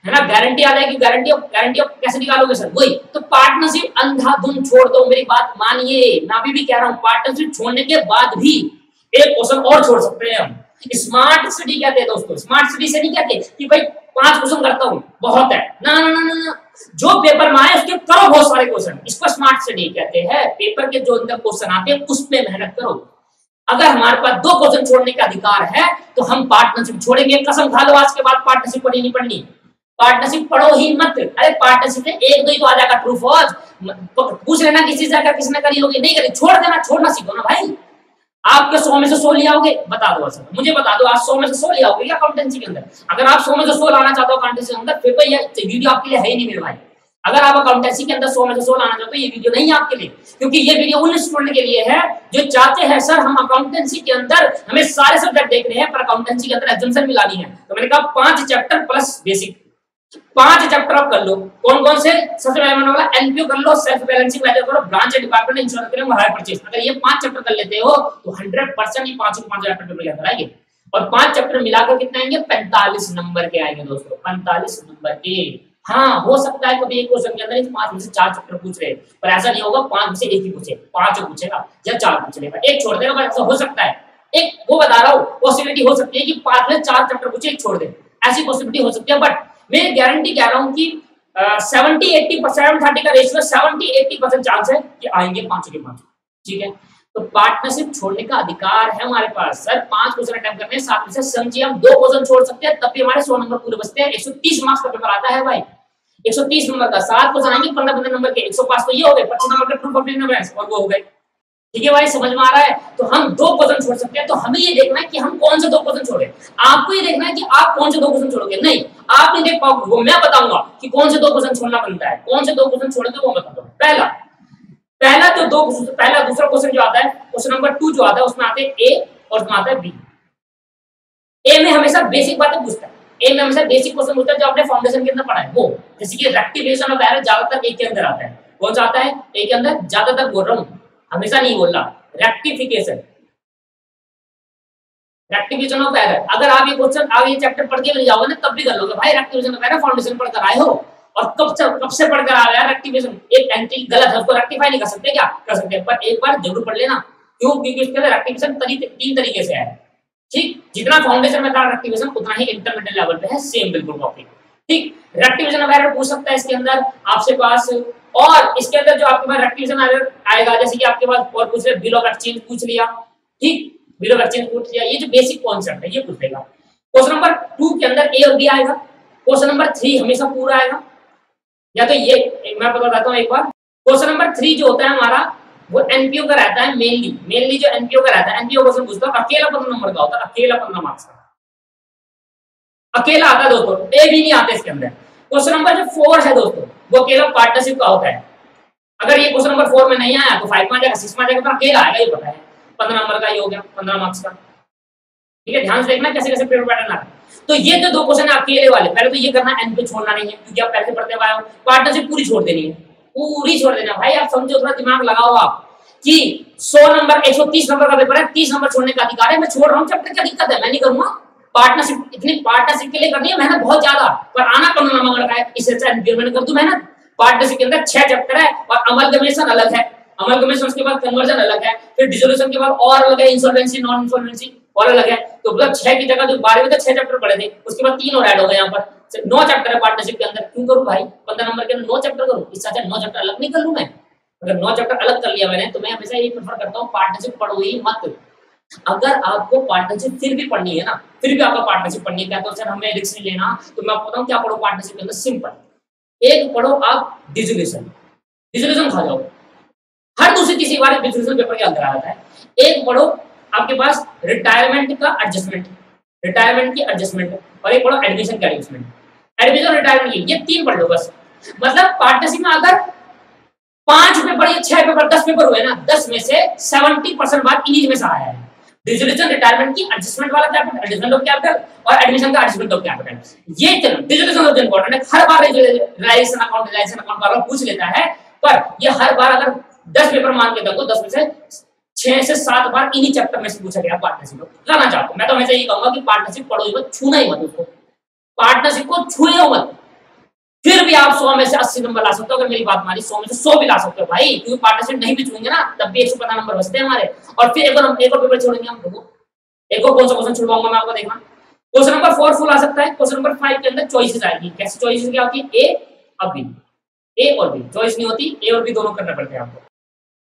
है ना, गारंटी आ जाएगी। गारंटी ऑफ कैसे निकालोगे सर? वही तो, पार्टनरशिप अंधाधुंध छोड़ दो, मेरी बात मानिए, मैं अभी भी कह रहा हूँ, पार्टनरशिप छोड़ने के बाद भी एक क्वेश्चन और छोड़ सकते हैं हम। स्मार्ट सिटी कहते हैं दोस्तों, स्मार्ट सिटी से नहीं कहते कि भाई 5 क्वेश्चन करता हूँ बहुत है, ना ना ना ना ना, जो पेपर में आए उसके करो बहुत सारे क्वेश्चन, इसको स्मार्ट सिटी कहते हैं। पेपर के जो अंदर क्वेश्चन आते हैं उस पे मेहनत करो। अगर हमारे पास 2 क्वेश्चन छोड़ने का अधिकार है तो हम पार्टनरशिप छोड़ेंगे, कसम खा लो आज के बाद पार्टनरशिप पढ़ी नहीं पढ़नी, पार्टनरशिप पढ़ो ही मत। अरे पार्टनरशिप में 1-2 ही तो आ जाएगा ट्रू फॉल्स, पूछ लेना किसी से अगर किसने करी होगी, नहीं करी छोड़ देना, छोड़ना सीखो ना भाई। आपके 100 में से 100 ले आओगे, बता दो सर, मुझे बता दो, आज 100 में से 100 ले आओगे क्या अकाउंटेंसी के अंदर? अगर आप 100 में से 100 लाना चाहते हो अकाउंटेंसी के अंदर, फिर तो ये वीडियो आपके लिए है ही नहीं मेरे भाई। अगर आप अकाउंटेंसी के अंदर 100 में से 100 लाना चाहते हो, ये वीडियो नहीं है आपके लिए, क्योंकि ये वीडियो उन स्टूडेंट के लिए है जो चाहते हैं सर हम अकाउंटेंसी के अंदर हमें सारे सब्जेक्ट देखने हैं पर अकाउंटेंसी के अंदर एग्जाम्पल भी लानी है। तो मैंने कहा 5 चैप्टर प्लस बेसिक, 5 चैप्टर आप कर लो। कौन कौन से? सबसे पहले मैंने बोला एनपीओ कर लो, सेल्फ बैलेंसिंग मेथड करो, ब्रांच एंड डिपार्टमेंट इंश्योरेंस करें, हायर परचेज। अगर ये 5 चैप्टर कर लेते हो तो 100% ये 5 चैप्टर पेपर के अंदर आएंगे, और 5 चैप्टर मिलाकर कितने आएंगे? 45 नंबर के आएंगे दोस्तों, 45 नंबर के। हाँ, हो सकता है कभी एक क्वेश्चन के अंदर 5 में से 4 चैप्टर पूछ रहे, पर ऐसा नहीं होगा 5 में से 1 ही पूछे, 5 पूछेगा या 4 पूछ लेगा, 1 छोड़ देगा, ऐसा हो सकता है। एक वो बता रहा हूँ, पॉसिबिलिटी हो सकती है कि 5 में 4 चैप्टर पूछे, 1 छोड़ दे, ऐसी पॉसिबिलिटी हो सकती है। बट मैं गारंटी कह रहा हूं कि 70-80% 30 का रेशियो 70-80% चांस है कि आएंगे 5 के 5। ठीक है, तो पार्टनरशिप छोड़ने का अधिकार है हमारे पास। सर 5 क्वेश्चन अटेम्प्ट करने हैं, 7 में से समझिए हम 2 क्वेश्चन छोड़ सकते हैं, तब भी हमारे 100 नंबर पूरे बचते हैं। 130 मार्क्स का पेपर आता है भाई, 130 नंबर का 7 क्वेश्चन आएंगे 15-15 नंबर के, 105 तो ये हो गए, 25 नंबर के ट्रू फॉल्स और वो हो गए। ठीक है भाई, समझ में आ रहा है? तो हम 2 क्वेश्चन छोड़ सकते हैं, तो हमें ये देखना है कि हम कौन से 2 क्वेश्चन छोड़े। आपको ये देखना है कि आप कौन से 2 क्वेश्चन छोड़ोगे, नहीं आप नहीं देख पाओगे, वो मैं बताऊंगा कि कौन से 2 क्वेश्चन छोड़ना बनता है, कौन से 2 क्वेश्चन छोड़ोगे वो बता दो। पहला जो 2 पहला दूसरा क्वेश्चन जो आता है, क्वेश्चन नंबर 2 जो आता है उसमें आते हैं ए और उसमें आता है बी। ए में हमेशा बेसिक बातें पूछता है, ए में हमेशा बेसिक क्वेश्चन पूछता है जो आपने फाउंडेशन के अंदर पढ़ा है, वो जैसे कि रेक्टिफिकेशन ऑफ एरर ज्यादातर ए के अंदर आता है। कौन सा आता है? ए के अंदर, ज्यादातर बोल रहा हूं, हमेशा नहीं बोल रहा। रेक्टिफिकेशन ऑफ एरर, अगर आप ये क्वेश्चन आप ये चैप्टर पढ़ के ले जाओगे ना तब भी कर लोगे भाई। रेक्टिफिकेशन ऑफ एरर फाउंडेशन पढ़कर आए हो, और कब से पढ़कर आ गया रेक्टिफिकेशन, एक एंट्री गलत है उसको रेक्टिफाई नहीं कर सकते क्या? कर सकते हैं, पर एक बार जरूर पढ़ लेना। क्यों? क्योंकि इसके अंदर रेक्टिफिकेशन 3 तरीके से है। ठीक, जितना फाउंडेशन में था रेक्टिफिकेशन उतना ही इंटरमीडिएट लेवल पे है, सेम बिल्कुल कॉपी। ठीक, रेक्टिफिकेशन ऑफ एरर पूछ सकता है इसके अंदर आपसे पास, और इसके अंदर जो आपके पास रेक्टिफिकेशन एरर आएगा, जैसे कि आपके पास और पूछ रहे बिल ऑफ एक्सचेंज पूछ लिया। ठीक, बिल ऑफ एक्सचेंज पूछ लिया, ये जो बेसिक कॉन्सेप्ट है ये पूछ लेगा। क्वेश्चन नंबर 2 के अंदर ए और बी आएगा। क्वेश्चन नंबर 3 हमेशा पूरा आएगा, या तो ये मैं बताता हूं एक बार। क्वेश्चन नंबर 3 जो होता है हमारा वो एनपीओ का रहता है, मेनली जो एनपीओ का रहता है, एनपीओ क्वेश्चन पूछता है, अकेला 15 नंबर का होता है, अकेला 15 मार्क्स का अकेला आता है दोस्तों, ए भी नहीं आते इसके अंदर। क्वेश्चन नंबर जो 4 है दोस्तों वो अकेला पार्टनरशिप का होता है। अगर ये क्वेश्चन नंबर 4 में नहीं आया तो 5 में आ जाएगा, 6 में आ जाएगा, तो अकेला आएगा, ये पता है। 15 नंबर का ये हो गया, 15 मार्क्स का। ठीक है, ध्यान से देखना कैसे कैसे पेपर पैटर्न आ रहा है। तो ये जो 2 क्वेश्चन है अकेले वाले, पहले तो ये करना एन पे छोड़ना नहीं है, क्योंकि आप पहले पढ़ते हुए आए हो। पार्टनरशिप पूरी छोड़ देनी है, पूरी छोड़ देना भाई। आप समझो, थोड़ा दिमाग लगाओ आप कि 100 नंबर 130 नंबर का पेपर है, 30 नंबर छोड़ने का अधिकार है, मैं छोड़ रहा हूँ चैप्टर, क्या दिक्कत है? मैं नहीं करूंगा। पार्टनरशिप इतनी पार्टनरशिप के लिए करनी है मेहनत बहुत ज्यादा, पर आना 15 नंबर का है, इससे अच्छा एनपीओ में कर दूं मेहनत। पार्टनरशिप के अंदर 6 चैप्टर है और अमलगमेशन अलग है, अमलगमेशन के बाद कन्वर्जन अलग है, फिर डिसोल्यूशन के बाद और अलग है, इंसॉल्वेंसी नॉन इंसॉल्वेंसी और अलग है। तो मतलब 6 की जगह जो 12 में तो 6 चैप्टर पढ़े थे, उसके बाद 3 और ऐड हो गए यहाँ पर, 9 चैप्टर है पार्टनरशिप के अंदर। क्यों करूं भाई 15 नंबर के अंदर 9 चैप्टर करूं? इससे अच्छा 9 चैप्टर अलग नहीं कर लूं मैं? अगर 9 चैप्टर अलग कर लिया मैंने तो मैं हमेशा ये प्रेफर करता हूँ पार्टनरशिप पढ़ो ही मत। अगर आपको पार्टनरशिप फिर भी पढ़नी है ना, फिर भी आपका पार्टनरशिप पढ़नी है, तो सर हमें रिस्क नहीं लेना, तो मैं आपको बताऊं क्या पढ़ो पार्टनरशिप के अंदर। सिंपल, एक पढ़ो आप डिसोल्यूशन खा जाओ, हर दूसरी तीसरी बार डिसोल्यूशन पेपर के अंदर आ जाता है। एक पढ़ो आपके पास रिटायरमेंट का एडजस्टमेंट, रिटायरमेंट की एडजस्टमेंट, और एक पढ़ो एडमिशन का एडजस्टमेंट, एडमिशन रिटायरमेंट की, ये 3 पढ़ लो बस। मतलब पार्टनरशिप में अगर 5 पेपर या 6 पेपर 10 पेपर हुए ना, 10 में से 70% बात इन्हीं में से आया है। डिसोल्यूशन, रिटायरमेंट की, एडजस्टमेंट वाला कैपिटल, एडजस्टमेंट ऑफ कैपिटल, और एडमिशन का एडजस्टमेंट ऑफ कैपिटल। ये डिसोल्यूशन ऑफ इंपॉर्टेंट है, हर बार रिलायंस अकाउंट वाला पूछ लेता है, पर ये हर बार अगर 10 पेपर मान के देखो, 10 में से 6 से 7 बार इन्हीं चैप्टर में से पूछा गया पार्टनरशिप को करना चाहता हूं। मैं तो हमेशा ये कहूंगा कि पार्टनरशिप पढ़ो ही मत, छूना ही मत उसको, पार्टनरशिप को छूए मत। फिर भी आप 100 में से 80 नंबर ला सकते हो। अगर मेरी बात मानी 100 में से 100 भी ला सकते हो भाई, क्योंकि पार्टनरशिप नहीं भी चुनेंगे ना तब भी 115 नंबर बचते हैं हमारे। और फिर एक और पेपर छोड़ेंगे हम लोग। एक और कौन सा क्वेश्चन छुड़वाऊंगा मैं आपको, देखना। क्वेश्चन नंबर 4 फुल आ सकता है। क्वेश्चन नंबर 5 के अंदर चॉइसेस आएगी। कैसे चॉइसेस क्या होती है? ए और बी, ए और बी। चॉइस नहीं होती, ए और बी दोनों करना पड़ते हैं आपको।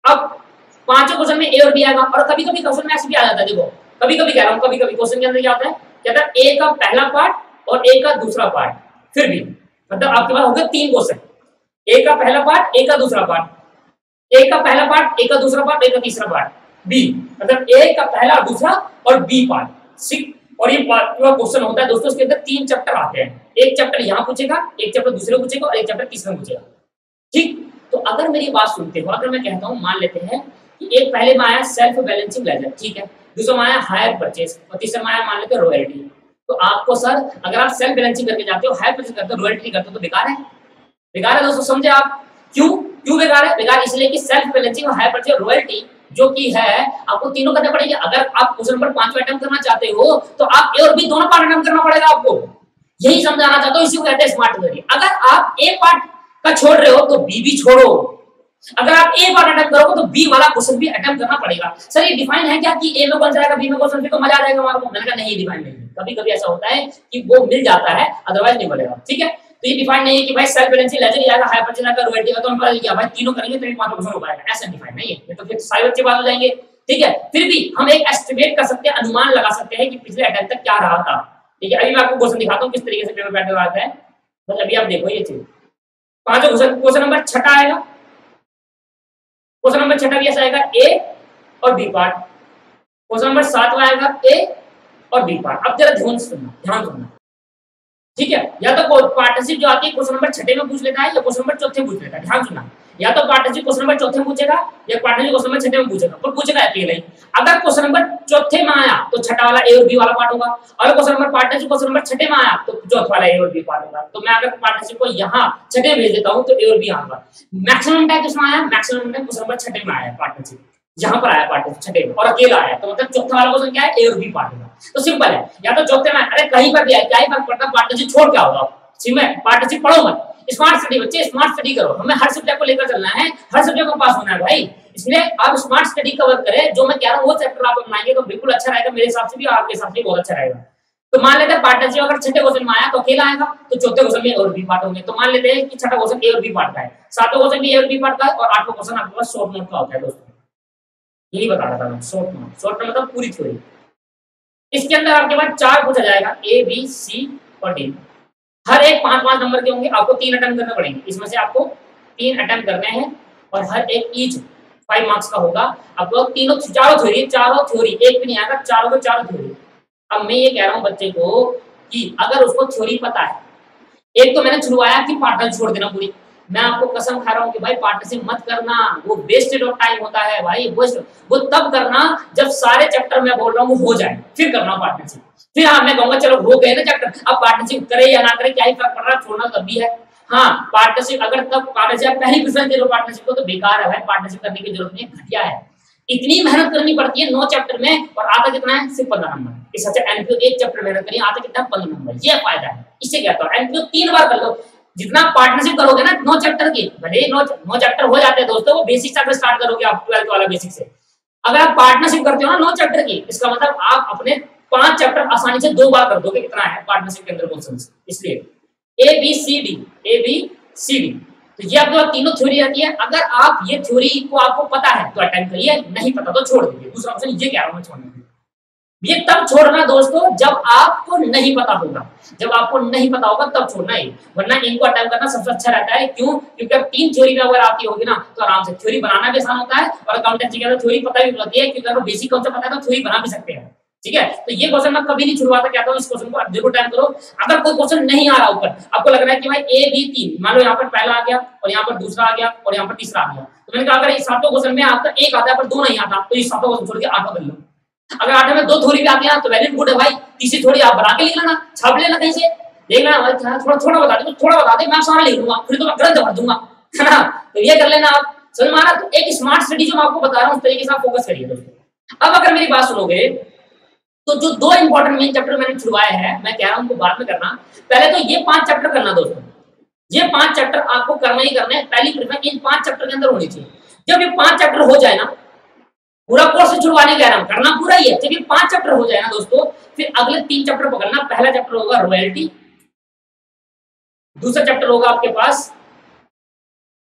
अब पांचों क्वेश्चन में ए और बी आएगा। और कभी कभी क्वेश्चन में ऐसे भी आ जाता है, देखो कभी कभी कह रहा हूँ, कभी कभी क्वेश्चन के अंदर क्या होता है, कहता है ए का पहला पार्ट और ए का दूसरा पार्ट। फिर भी मतलब आपके पास हो गए 3 क्वेश्चन, ए का पहला पार्ट, ए का दूसरा पार्ट, ए का पहला पार्ट, ए का दूसरा पार्ट, ए का तीसरा पार्ट, बी मतलब ए का पहला, दूसरा और बी पार्ट। और ये क्वेश्चन होता है दोस्तों, इसके अंदर 3 चैप्टर आते हैं। एक चैप्टर यहाँ पूछेगा, एक चैप्टर दूसरे पूछेगा और एक चैप्टर तीसरे पूछेगा। ठीक, तो अगर मेरी बात सुनते हो, अगर मैं कहता हूँ, मान लेते हैं कि एक पहले में आया सेल्फ बैलेंसिंग लेजर, ठीक है, दूसरा में आया हायर परचेज और तीसरा में आया मान लेते हैं रॉयल्टी। तो आपको सर अगर आप सेल्फ बैलेंसिंग करके जाते हो, हायर परचेज करते हो, रॉयल्टी करते हो, तो बेकार है। बेकार है दोस्तों, समझे आप? क्यों बेकार है? बेकार इसलिए कि सेल्फ बैलेंसिंग और हायर परचेज रॉयल्टी जो की है आपको तीनों करने पड़ेंगे। अगर आप क्वेश्चन नंबर 5 अटेम्प्ट करना चाहते हो तो आप ए और बी दोनों पार्ट अटेम्प्ट करना पड़ेगा आपको। यही समझाना चाहता हूं, इसी को कहते हैं स्मार्ट थ्योरी। अगर आप ए पार्ट का छोड़ रहे हो तो बी भी छोड़ो। अगर आप ए पार्ट अटेम्प्ट करोगे तो बी वाला क्वेश्चन भी अटेम्प्ट करना पड़ेगा। सर ये डिफाइन है क्या कि ए में कौन जाएगा, बी में कौन, फिर तो मजा आ जाएगा हमारे को? मैंने कहा नहीं, डिफाइन नहीं है। कभी-कभी ऐसा होता है कि वो मिल जाता है, अदरवाइज नहीं मिलेगा। ठीक है, तो ये डिफाइन नहीं है कि भाई सेल्फ बैलेंसिंग लेजर ही आएगा, हायर परचेज आएगा, रॉयल्टी का तो हम पढ़ लिया भाई, तीनों करेंगे तो 5 क्वेश्चन हो पाएगा। ऐसा डिफाइन नहीं है, ये तो फिर सारे बच्चे बात हो जाएंगे। ठीक है, फिर भी हम एक एस्टिमेट कर सकते हैं, अनुमान लगा सकते हैं कि पिछले अटेम्प्ट तक क्या रहा था। ठीक है, अभी मैं आपको क्वेश्चन दिखाता हूं किस तरीके से पेपर पैटर्न आता है। बस अभी आप देखो ये चीज। पांचों क्वेश्चन नंबर 6 आएगा, क्वेश्चन नंबर 6 भी ऐसा आएगा, ए और बी पार्ट। क्वेश्चन नंबर 7 आएगा ए और बी पार्ट। अब जरा ध्यान सुनना, ठीक है? या तो पार्टनरशिप जो आती है क्वेश्चन नंबर 6 में पूछ लेता है या क्वेश्चन नंबर 4 पूछ लेता है। ध्यान सुनना, या तो पार्टनरशिप क्वेश्चन नंबर 4 में पूछेगा या पार्टनरशिप क्वेश्चन नंबर 6 में पूछेगा, पर पूछेगा अकेले ही। अगर क्वेश्चन नंबर 4 में आया तो 6 वाला ए और बी वाला पार्ट होगा, और question number partnership question number 6 में आया तो 4 वाला ए और बी पार्ट होगा। तो मैं अगर पार्टनरशिप को यहाँ 6 में भेज देता हूँ तो ए और बी आएगा। मैक्सिमम टाइम किसमें आया? मैक्सिमम टाइम क्वेश्चन नंबर 6 में आया पार्टनरशिप, यहाँ पर आया पार्टनरशिप 6 में, और अकेला आया, तो मतलब 4 वाला क्वेश्चन क्या है? ए और बी पार्ट होगा। तो सिंपल है, या तो 4 में, अरे कहीं पर भी आए क्या ही फर्क पड़ता है, पार्टनरशिप छोड़ क्या होगा? पार्टनरशिप पढ़ो मत, स्मार्ट स्टडी बच्चे, स्मार्ट स्टडी करो। हमें हर सब्जेक्ट को लेकर चलना है, हर सब्जेक्ट को पास होना है भाई। इसलिए आप स्मार्ट स्टडी कवर करें। जो मैं कह रहा हूँ वो चैप्टर आप अपनाएंगे तो बिल्कुल अच्छा रहेगा, मेरे हिसाब से भी और आपके हिसाब से भी बहुत अच्छा रहेगा। तो मान लेते हैं पार्टनरशिप अगर 6 क्वेश्चन में आया तो अकेला आएगा, तो 4 क्वेश्चन में और बी पार्ट होंगे। तो मान लेते हैं कि 6 क्वेश्चन ए और बी पार्ट का है, 7वां क्वेश्चन भी ए और बी पार्ट का है, और 8वां क्वेश्चन आपके पास शॉर्ट नोट का होता है दोस्तों। यही बता रहा था मैं, शॉर्ट नोट मतलब पूरी थ्योरी। इसके अंदर आपके पास 4 पूछा जाएगा, ए बी सी और डी। हर एक 5-5 नंबर के होंगे, आपको 3 अटेम्प्ट करने पड़ेंगे। इसमें से आपको 3 अटेम्प्ट करने हैं और हर एक ईच 5 मार्क्स का होगा। आपको चारों थ्योरी, एक भी नहीं आएगा, चारों थ्योरी। अब मैं ये कह रहा हूँ बच्चे को कि अगर उसको थ्योरी पता है, एक तो मैंने छुड़वाया कि पार्टनर छोड़ देना पूरी, मैं आपको कसम खा रहा हूँ कि भाई पार्टनरशिप मत करना, वो वेस्टेड ऑफ टाइम होता है भाई। वो तब करना जब सारे चैप्टर मैं बोल रहा हूँ वो हो जाए, फिर करना पार्टनरशिप। फिर हाँ मैं कहूंगा चलो हो गए ना चैप्टर, अब पार्टनरशिप करे या ना करे क्या ही फर्क पड़ रहा है, छोड़ना तब भी है। हाँ पार्टनरशिप अगर तब पार्टनरशिप पहली प्रेफरेंस दे दो पार्टनरशिप को तो बेकार है भाई, पार्टनरशिप करने की जरूरत नहीं, घटिया है। इतनी मेहनत करनी पड़ती है 9 चैप्टर में, और आता कितना है? सिर्फ 15 नंबर। इस अच्छा एनपीओ 1 चैप्टर मेहनत करिए, आता कितना? 15 नंबर। ये फायदा है, इससे कहता हूँ एनपीओ 3 बार कर लो। जितना पार्टनरशिप करोगे ना 9 चैप्टर की, भले 9 चैप्टर हो जाते हैं दोस्तों, वो बेसिक से स्टार्ट करोगे आप 12th वाला बेसिक से। अगर आप पार्टनरशिप करते हो ना 9 चैप्टर की, इसका मतलब आप अपने 5 चैप्टर आसानी से 2 बार कर दोगे। इतना है पार्टनरशिप के अंदर क्वेश्चंस। इसलिए ए बी सी डी, तो ये आपके पास तीनों थ्योरी रहती है। अगर आप ये थ्योरी को आपको पता है तो अटेम्प्ट करिए, नहीं पता तो छोड़ दीजिए। दूसरा ऑप्शन ये कह रहा हूं मैं छोड़ने के लिए, ये तब छोड़ना दोस्तों जब आपको नहीं पता होगा, जब आपको नहीं पता होगा तब छोड़ना है, वरना इनको अटेम्प्ट करना सबसे अच्छा रहता है। क्यों? क्योंकि अब 3 थ्योरी में अगर आपकी होगी ना तो आराम से थ्योरी बनाना भी आसान होता है, और अकाउंटेंसी के अंदर थ्योरी पता भी होती है, क्योंकि अगर बेसिक कॉन्सेप्ट पता है तो थ्योरी बना भी सकते हैं। ठीक है, तो ये क्वेश्चन मैं कभी नहीं छुड़वाता, कहता हूं इस क्वेश्चन को जरूर टाइम करो। अगर कोई क्वेश्चन नहीं आ रहा ऊपर, आपको लग रहा है कि भाई ए बी 3, मान लो यहाँ पर पहला आ गया और यहाँ पर दूसरा आ गया और यहाँ पर तीसरा आ गया, तो मैंने कहा अगर इस 7वें क्वेश्चन में आपका 1 आता है पर 2 नहीं आता, तो इस 7वें क्वेश्चन छोड़ के 8वां कर लो। अगर 8वें में 2 थ्योरी भी आती है तो वेरी गुड है भाई, तीसरी थ्योरी आप बना के लिख लेना, छाप लेना कहीं से, देख लेना भाई थोड़ा बता दे, मैं सारा लिख लूंगा, फिर तो मैं ग्रंथ भर दूंगा, है ना। तो ये कर लेना आप, समझ में आ रहा? तो एक स्मार्ट स्टडी जो मैं आपको बता रहा हूँ उस तरीके से आप फोकस करिए दोस्तों। अब अगर मेरी बात सुनोगे तो जो 2 इंपॉर्टेंट मेन चैप्टर मैंने छुड़वाए हैं, मैं कह रहा हूं उनको बाद में करना, पहले तो ये 5 चैप्टर करना दोस्तों। ये 5 चैप्टर आपको करना ही करना है, पहली प्रेफरेंस इन 5 चैप्टर के अंदर होनी चाहिए। जब ये 5 चैप्टर हो जाए ना, पूरा कोर्स छुड़वाने कह रहा हूं, करना पूरा ही है। जब ये 5 चैप्टर हो जाए ना दोस्तों, फिर अगले 3 चैप्टर पकड़ना। पहला चैप्टर होगा रॉयल्टी, दूसरा चैप्टर होगा आपके पास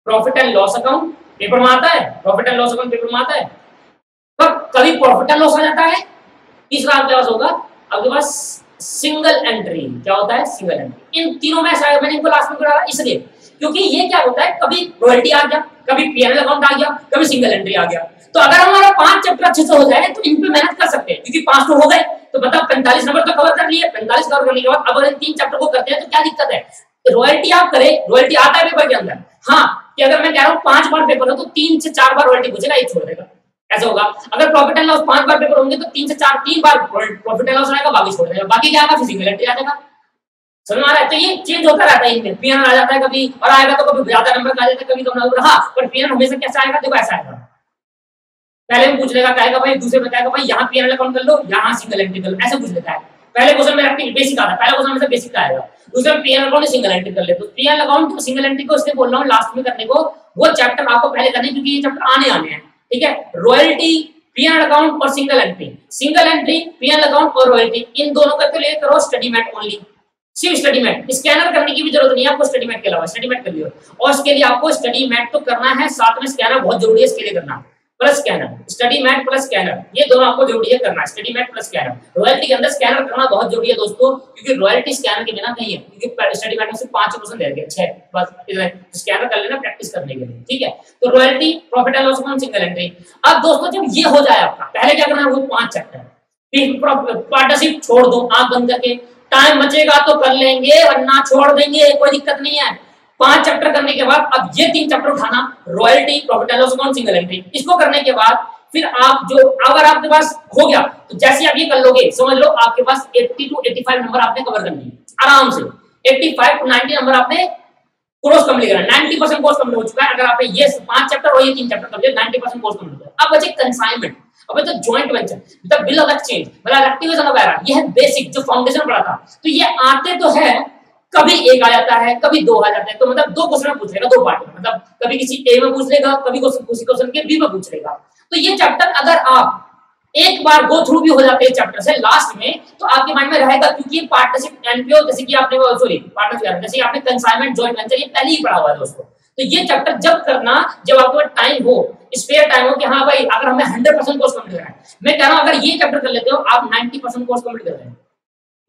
profit and loss account, paper में आता है, profit and loss account paper में आता है, पर कभी प्रॉफिट एंड लॉस आ जाता है। तीसरा आपके पास होगा आपके पास सिंगल एंट्री। क्या होता है? Single entry. इन तीनों में शायद मैंने इनको लास्ट में डाला इसलिए क्योंकि ये क्या होता है, कभी रॉयल्टी आ गया, कभी पीएनएल अकाउंट आ गया, कभी सिंगल एंट्री आ गया। तो अगर हमारा 5 चैप्टर अच्छे से हो जाए तो इन पे मेहनत कर सकते हैं, क्योंकि 5 तो हो गए तो मतलब 45 नंबर तो कवर कर लिए। 45 कवर करने के बाद अब अगर इन 3 चैप्टर को करते हैं तो क्या दिक्कत है? रॉयल्टी आप करें, रॉयल्टी आता है पेपर के अंदर, हाँ, कि अगर मैं कह रहा हूँ 5 बार पेपर हो तो 3 से 4 बार रॉयल्टी पूछेगा, एक छोड़ देगा, ऐसा होगा। अगर profit and loss 5 bar paper होंगे तो 3 से 4 3 बार प्रॉफिट एंड लॉस आएगा, बाकी छोड़ देगा, बाकी क्या आएगा? फिजिकल एंट्री आ जाएगा। समझ में आ रहा है? तो ये चेंज होता रहता है, इनमें पीएनएल आ जाता है कभी, और आएगा तो कभी ज्यादा नंबर आ जाता है, कभी कम नंबर। हाँ, पर पीएनएल हमेशा कैसा आएगा? देखो ऐसा आएगा, पहले में पूछ लेगा कहेगा भाई, दूसरे में कहेगा भाई यहाँ पीएनएल अकाउंट कर लो, यहाँ सिंगल एंट्री कर लो, ऐसे पूछ लेता है। पहले क्वेश्चन में आपकी बेसिक आता है, पहला क्वेश्चन हमेशा बेसिक का आएगा, दूसरे में पीएनएल अकाउंट सिंगल एंट्री कर ले। तो पीएनएल अकाउंट सिंगल एंट्री को इसलिए बोल रहा हूँ लास्ट में करने को, वो चैप्टर आपको पहले करने, क्योंकि ये चैप्टर आने हैं, ठीक है। रॉयल्टी, पीएनएल अकाउंट और single entry, single entry, PNL account और रॉयल्टी, इन दोनों का लिए करो स्टडी मैट ओनली, सिर्फ स्टडी मैट। स्कैनर करने की भी जरूरत नहीं है आपको, स्टडी मैट के अलावा स्टडी मैट कर लियो। और इसके लिए आपको स्टडी मैट तो करना है, साथ में स्कैनर बहुत जरूरी है इसके लिए करना, plus scanner, study mat plus scanner, ये दोनों आपको जरूरी है करना, study mat plus scanner. Royalty के अंदर स्कैनर करना बहुत जरूरी है दोस्तों, क्योंकि रॉयल्टी स्कैनर के बिना नहीं है, क्योंकि स्टडी मैट में से 5 क्वेश्चन दे दिए, 6 बस स्कैनर कर लेना प्रैक्टिस करने के लिए, ठीक है। तो royalty, profit and loss account, single entry. अब दोस्तों जब ये हो जाए आपका, पहले क्या करना है, वो 5 चैप्टर, फिर पार्टनरशिप छोड़ दो, आंख बंद करके, टाइम बचेगा तो कर लेंगे वरना छोड़ देंगे, कोई दिक्कत नहीं है। 5 चैप्टर करने के बाद अब ये 3 चैप्टर उठाना, royalty, profit and loss account, single entry. इसको करने के बाद फिर आप जो, अगर आपके पास हो गया तो जैसे आप ये कर लोगे, समझ लो आपके पास 80 to 85 नंबर आपने कवर कर लिए आराम से। 85 to 90 नंबर आपने कोर्स कंप्लीट करा, 90% कोर्स कंप्लीट हो चुका है। अगर आपने ये 5 चैप्टर और ये 3 चैप्टर कर लिए, 90% कोर्स कंप्लीट हो गया। अब बचे कंसाइनमेंट, अब तो joint venture, the bill of exchange, मतलब एक्टिवेशन वगैरह, ये है बेसिक जो फाउंडेशन पढ़ा था। तो ये आते तो है, कभी एक आ जाता है, कभी 2 आ जाते हैं, तो मतलब 2 क्वेश्चन पूछ लेगा, 2 पार्ट में, मतलब कभी किसी ए में पूछ लेगा, कभी किसी क्वेश्चन के बी में पूछ लेगा। तो ये चैप्टर अगर आप एक बार गो थ्रू भी हो जाते हैं चैप्टर से लास्ट में, तो आपके माइंड में रहेगा, क्योंकि पार्टनरशिप, एनपीओ, जैसे कि आपने सॉरी पार्टनरशिप, जैसे आपने कंसाइनमेंट, जॉइंट वेंचर, ये पहले ही पढ़ा हुआ है दोस्तों। तो ये चैप्टर जब करना, जब आपके पास टाइम हो, स्पेयर टाइम हो, कि हाँ भाई अगर हमें 100% कोर्स कंप्लीट करना है, मैं कह रहा हूं अगर ये चैप्टर कर लेते हो आप 90% कोर्स कंप्लीट कर रहे हैं,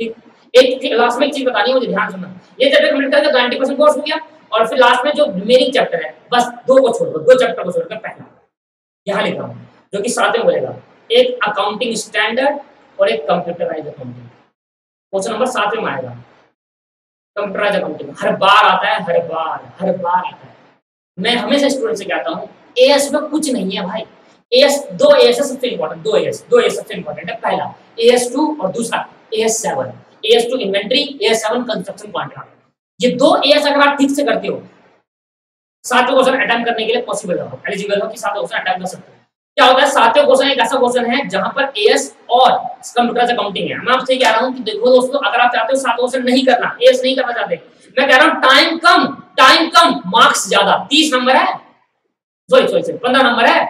ठीक। एक लास्ट में एक चीज बतानी है, मुझे ध्यान सुनना, ये चैप्टर कंप्लीट करके 90% कोर्स हो गया, और फिर लास्ट में जो रिमेनिंग चैप्टर है, बस 2 को छोड़कर, 2 चैप्टर को छोड़कर, पहला यहां लिखा हूं, जो कि साथ में बोलेगा, एक अकाउंटिंग स्टैंडर्ड और एक कंप्यूटराइज्ड अकाउंटिंग। क्वेश्चन नंबर 7 में आएगा कंप्यूटराइज्ड अकाउंटिंग, हर बार आता है, हर बार आता है। मैं हमेशा स्टूडेंट से कहता हूं एएस में कुछ नहीं है भाई, एएस 2 एएस सबसे इंपॉर्टेंट, 2 एएस सबसे इंपॉर्टेंट है। पहला एएस2 और दूसरा AS seven, एएस2 inventory, AS seven construction contract. ये 2 एएस अगर आप ठीक से करते हो, 7 क्वेश्चन अटेम्प्ट करने के लिए पॉसिबल हो, एलिजिबल हो कि 7 क्वेश्चन अटेम्प्ट कर सकते हो। क्या होता है, 7वें क्वेश्चन एक ऐसा क्वेश्चन है जहां पर एएस और कंप्यूटर अकाउंटिंग है। मैं आपसे कह रहा हूं कि देखो दोस्तों, अगर आप चाहते हो 7 क्वेश्चन नहीं करना, एएस नहीं करना चाहते, मैं कह रहा हूं टाइम कम मार्क्स ज्यादा। 30 नंबर है, सॉरी 15 नंबर है,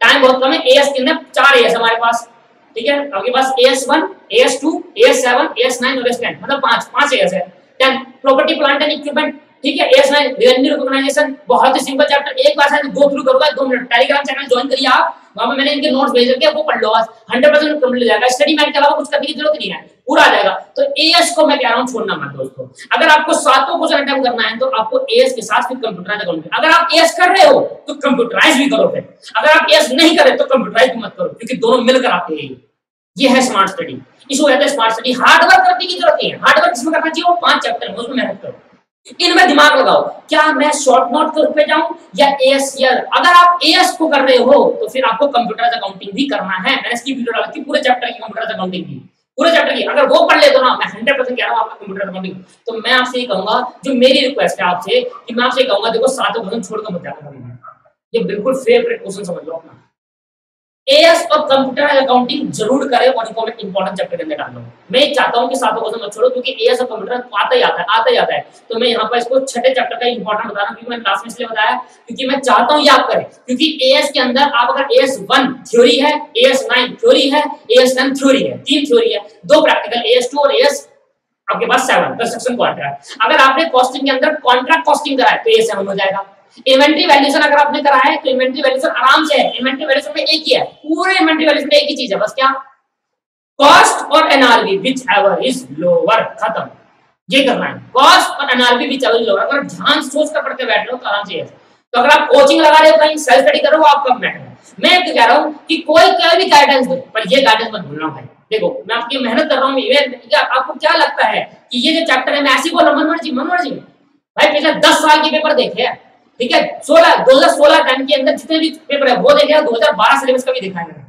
टाइम बहुत कम है। एएस के अंदर 4 एएस हमारे पास, ठीक है। आपके पास एएस1, एएस2, एएस7, एएस9 और एएस10, मतलब 5 एएस है। 10 प्रॉपर्टी प्लांट एंड इक्विपमेंट, ठीक है। एएस9 रेवेन्यू रिकॉग्नाइजेशन, बहुत ही सिंपल चैप्टर, एक बार से गो थ्रू करोगे 2 मिनट। टेलीग्राम चैनल ज्वाइन करिए आप, वहां पे मैंने इनके नोट्स भेज रखे हैं, वो पढ़ लो, 100% कंप्लीट हो जाएगा। स्टडी मैट के अलावा कुछ करने की जरूरत नहीं है, पूरा आ जाएगा। तो एएस को मैं कह रहा हूं छोड़ना मत दोस्तों। अगर आपको 7 क्वेश्चन अटेम्प्ट करना है तो आपको एएस के साथ फिर कंप्यूटराइज्ड अकाउंटिंग, अगर आप एएस कर रहे हो तो कंप्यूटराइज भी करो, फिर अगर आप एएस नहीं कर रहे तो कंप्यूटराइज भी मत करो, क्योंकि दोनों मिलकर आते हैं। ये है स्मार्ट स्टडी, इसको कहते हैं स्मार्ट स्टडी। हार्ड वर्क करने की जरूरत नहीं है, हार्ड वर्क इसमें करना चाहिए, वो 5 चैप्टर है, उसमें मेहनत करो, इनमें दिमाग लगाओ। क्या मैं शॉर्ट नोट के रूप में जाऊं या एएस? अगर आप एएस को कर रहे हो तो फिर आपको कंप्यूटराइज्ड अकाउंटिंग भी करना है। मैंने इसकी वीडियो डाली थी पूरे चैप्टर की, कंप्यूटराइज्ड अकाउंटिंग की, पूरे चैप्टर की। अगर वो पढ़ ले तो ना, मैं 100% कह रहा हूं आपका कंप्यूटराइज्ड अकाउंटिंग। तो मैं आपसे ये कहूंगा, जो मेरी रिक्वेस्ट है आपसे, कि मैं आपसे कहूंगा देखो 7 क्वेश्चन छोड़कर मत जाना, ये बिल्कुल फेवरेट क्वेश्चन समझ लो अपना। एएस और कंप्यूटर अकाउंटिंग जरूर करें और इनको मैं इंपॉर्टेंट चैप्टर के अंदर डाल दूं। मैं चाहता हूं कि सातों क्वेश्चन मत छोड़ो क्योंकि एएस और कंप्यूटर आता ही आता है, आता ही आता है। तो मैं यहाँ पर इसको छठे चैप्टर का इंपॉर्टेंट बता रहा हूं क्योंकि मैंने क्लास में इसलिए बताया क्योंकि मैं चाहता हूं ये आप करें, क्योंकि एएस के अंदर आप अगर एएस 1 थ्योरी है, एएस 9 थ्योरी है, एएस 10 थ्योरी है, 3 थ्योरी है, 2 प्रैक्टिकल, एएस 2 और एएस आपके पास 7 कंस्ट्रक्शन कॉन्ट्रैक्ट। अगर आपने कॉस्टिंग के अंदर कॉन्ट्रैक्ट कॉस्टिंग करा है तो एएस 7 हो जाएगा। इन्वेंटरी वैल्यूएशन अगर आपने करा है तो इन्वेंटरी वैल्यूएशन आराम से है। इन्वेंटरी वैल्यूएशन में एक ही है, पूरे इन्वेंटरी वैल्यूएशन में एक ही चीज है, बस क्या, कॉस्ट और NRV which ever is lower, खत्म। ये करना है, कॉस्ट और NRV which ever is lower. अगर ध्यान सोच कर पढ़ के बैठ रहे हो तो आराम से। तो अगर आप कोचिंग लगा रहे हो कहीं सेल्फ स्टडी करो, आपका मैटर है। मैं कह रहा हूं कि कोई भी गाइडेंस दे पर ये गाइडेंस मत भूलना भाई। देखो मैं आपकी मेहनत कर रहा हूं, आपको क्या लगता है कि ये जो चैप्टर है मैं ऐसी बोल रहा हूं मनमर्जी भाई? पिछले 10 साल के पेपर देखे हैं, ठीक है, 2016 टाइम के अंदर जितने भी पेपर है वो देखे, 2012 सिलेबस का भी देखा है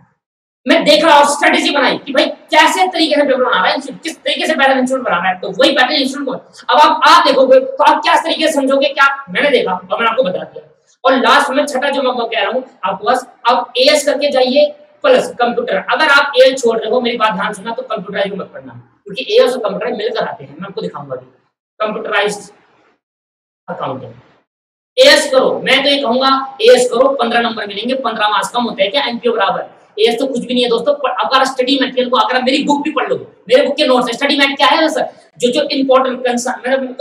मैं देख रहा हूँ, स्ट्रेटेजी बनाई कि भाई कैसे तरीके से पेपर बना रहा है, किस तरीके से पैटर्न इंस्टीट्यूट बना रहा है, तो वही पैटर्न इंस्टीट्यूट को अब आप देखोगे तो आप क्या तरीके से समझोगे, क्या मैंने देखा और मैंने आपको बता दिया। और लास्ट में छठा जो मैं कह रहा हूँ आपको, बस आप एएस करके जाइए प्लस कंप्यूटर। अगर आप एएस छोड़ रहे हो, मेरी बात ध्यान सुनना, तो कंप्यूटराइज मत पढ़ना क्योंकि एएस और कंप्यूटर मिलकर आते हैं। मैं आपको दिखाऊंगा अभी कंप्यूटराइज्ड अकाउंटिंग। एएस करो, मैं तो ये कहूंगा एएस करो, 15 नंबर मिलेंगे, 15 मार्क्स कम होते हैं क्या एमपीओ बराबर। एएस तो कुछ भी नहीं है दोस्तों। अगर स्टडी मटेरियल को, अगर मेरी बुक भी पढ़ लो, मेरे बुक के नोट्स है, स्टडी मैट क्या है सर, जो इंपॉर्टेंट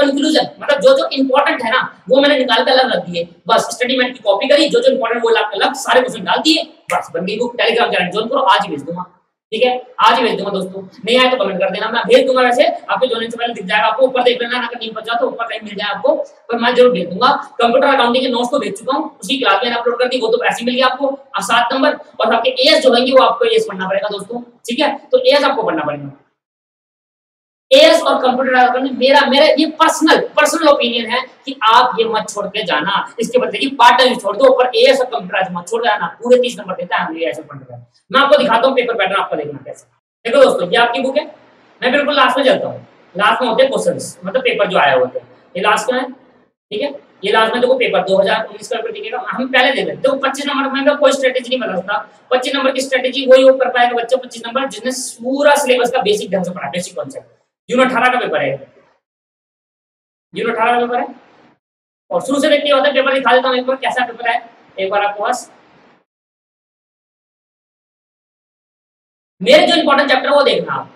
कंक्लूजन, मतलब जो इंपॉर्टेंट है ना वो मैंने निकाल कर अलग रख दिए, बस स्टडी मैट की कॉपी करी, जो इंपॉर्टेंट वो अलग सारे क्वेश्चन डाल दिए, बस बन गई बुक। टेलीग्राम चैनल ज्वाइन करो, आज ही भेज दूंगा, ठीक है, आज ही भेज दूंगा दोस्तों। नहीं आए तो कमेंट कर देना, मैं भेज दूंगा। वैसे आपके ज्वाइन से पहले दिख जाएगा आपको, ऊपर देख लेना, अगर नहीं पहुंचा तो ऊपर कहीं मिल जाए आपको, पर मैं जरूर भेज दूंगा। कंप्यूटर अकाउंटिंग के नोट्स को भेज चुका हूं, उसी क्लास में अपलोड कर दी, वो तो ऐसे मिल गया आपको 7 नंबर। और आपके एएस जो होंगे वो आपको एएस पढ़ना पड़ेगा दोस्तों, ठीक है, तो एएस आपको पढ़ना पड़ेगा। एएस और कंप्यूटर अकाउंटिंग मेरा ये पर्सनल ओपिनियन है कि आप ये मत छोड़ के जाना, इसके बदले की पार्ट टाइम छोड़ दो, पर एएस और कंप्यूटर मत छोड़ जाना। पूरे 30 नंबर देता है हमें ऐसा पढ़ने का। मैं आपको दिखाता हूं पेपर पैटर्न, आपको देखना कैसे। देखो दोस्तों, ये आपकी बुक है, मैं बिल्कुल लास्ट में चलता हूँ। लास्ट में होते हैं क्वेश्चंस, मतलब पेपर जो आया होता है, ये लास्ट में है, ठीक है। ये लास्ट में देखो पेपर 2019 का पेपर दिखेगा। हम पहले देख लेते हैं। 25 नंबर में कोई स्ट्रेटेजी नहीं बता सकता। 25 नंबर की स्ट्रेटेजी वही हो कर पाएगा बच्चा 25 नंबर जिसने पूरा सिलेबस का बेसिक ढंग से पढ़ा, बेसिक कॉन्सेप्ट। जून 18 का पेपर है, जून 18 का पेपर है। और शुरू से देखते होता है, पेपर दिखा देता हूँ एक बार कैसा पेपर है, एक बार आपको बस मेरे जो इंपॉर्टेंट चैप्टर वो देखना आप।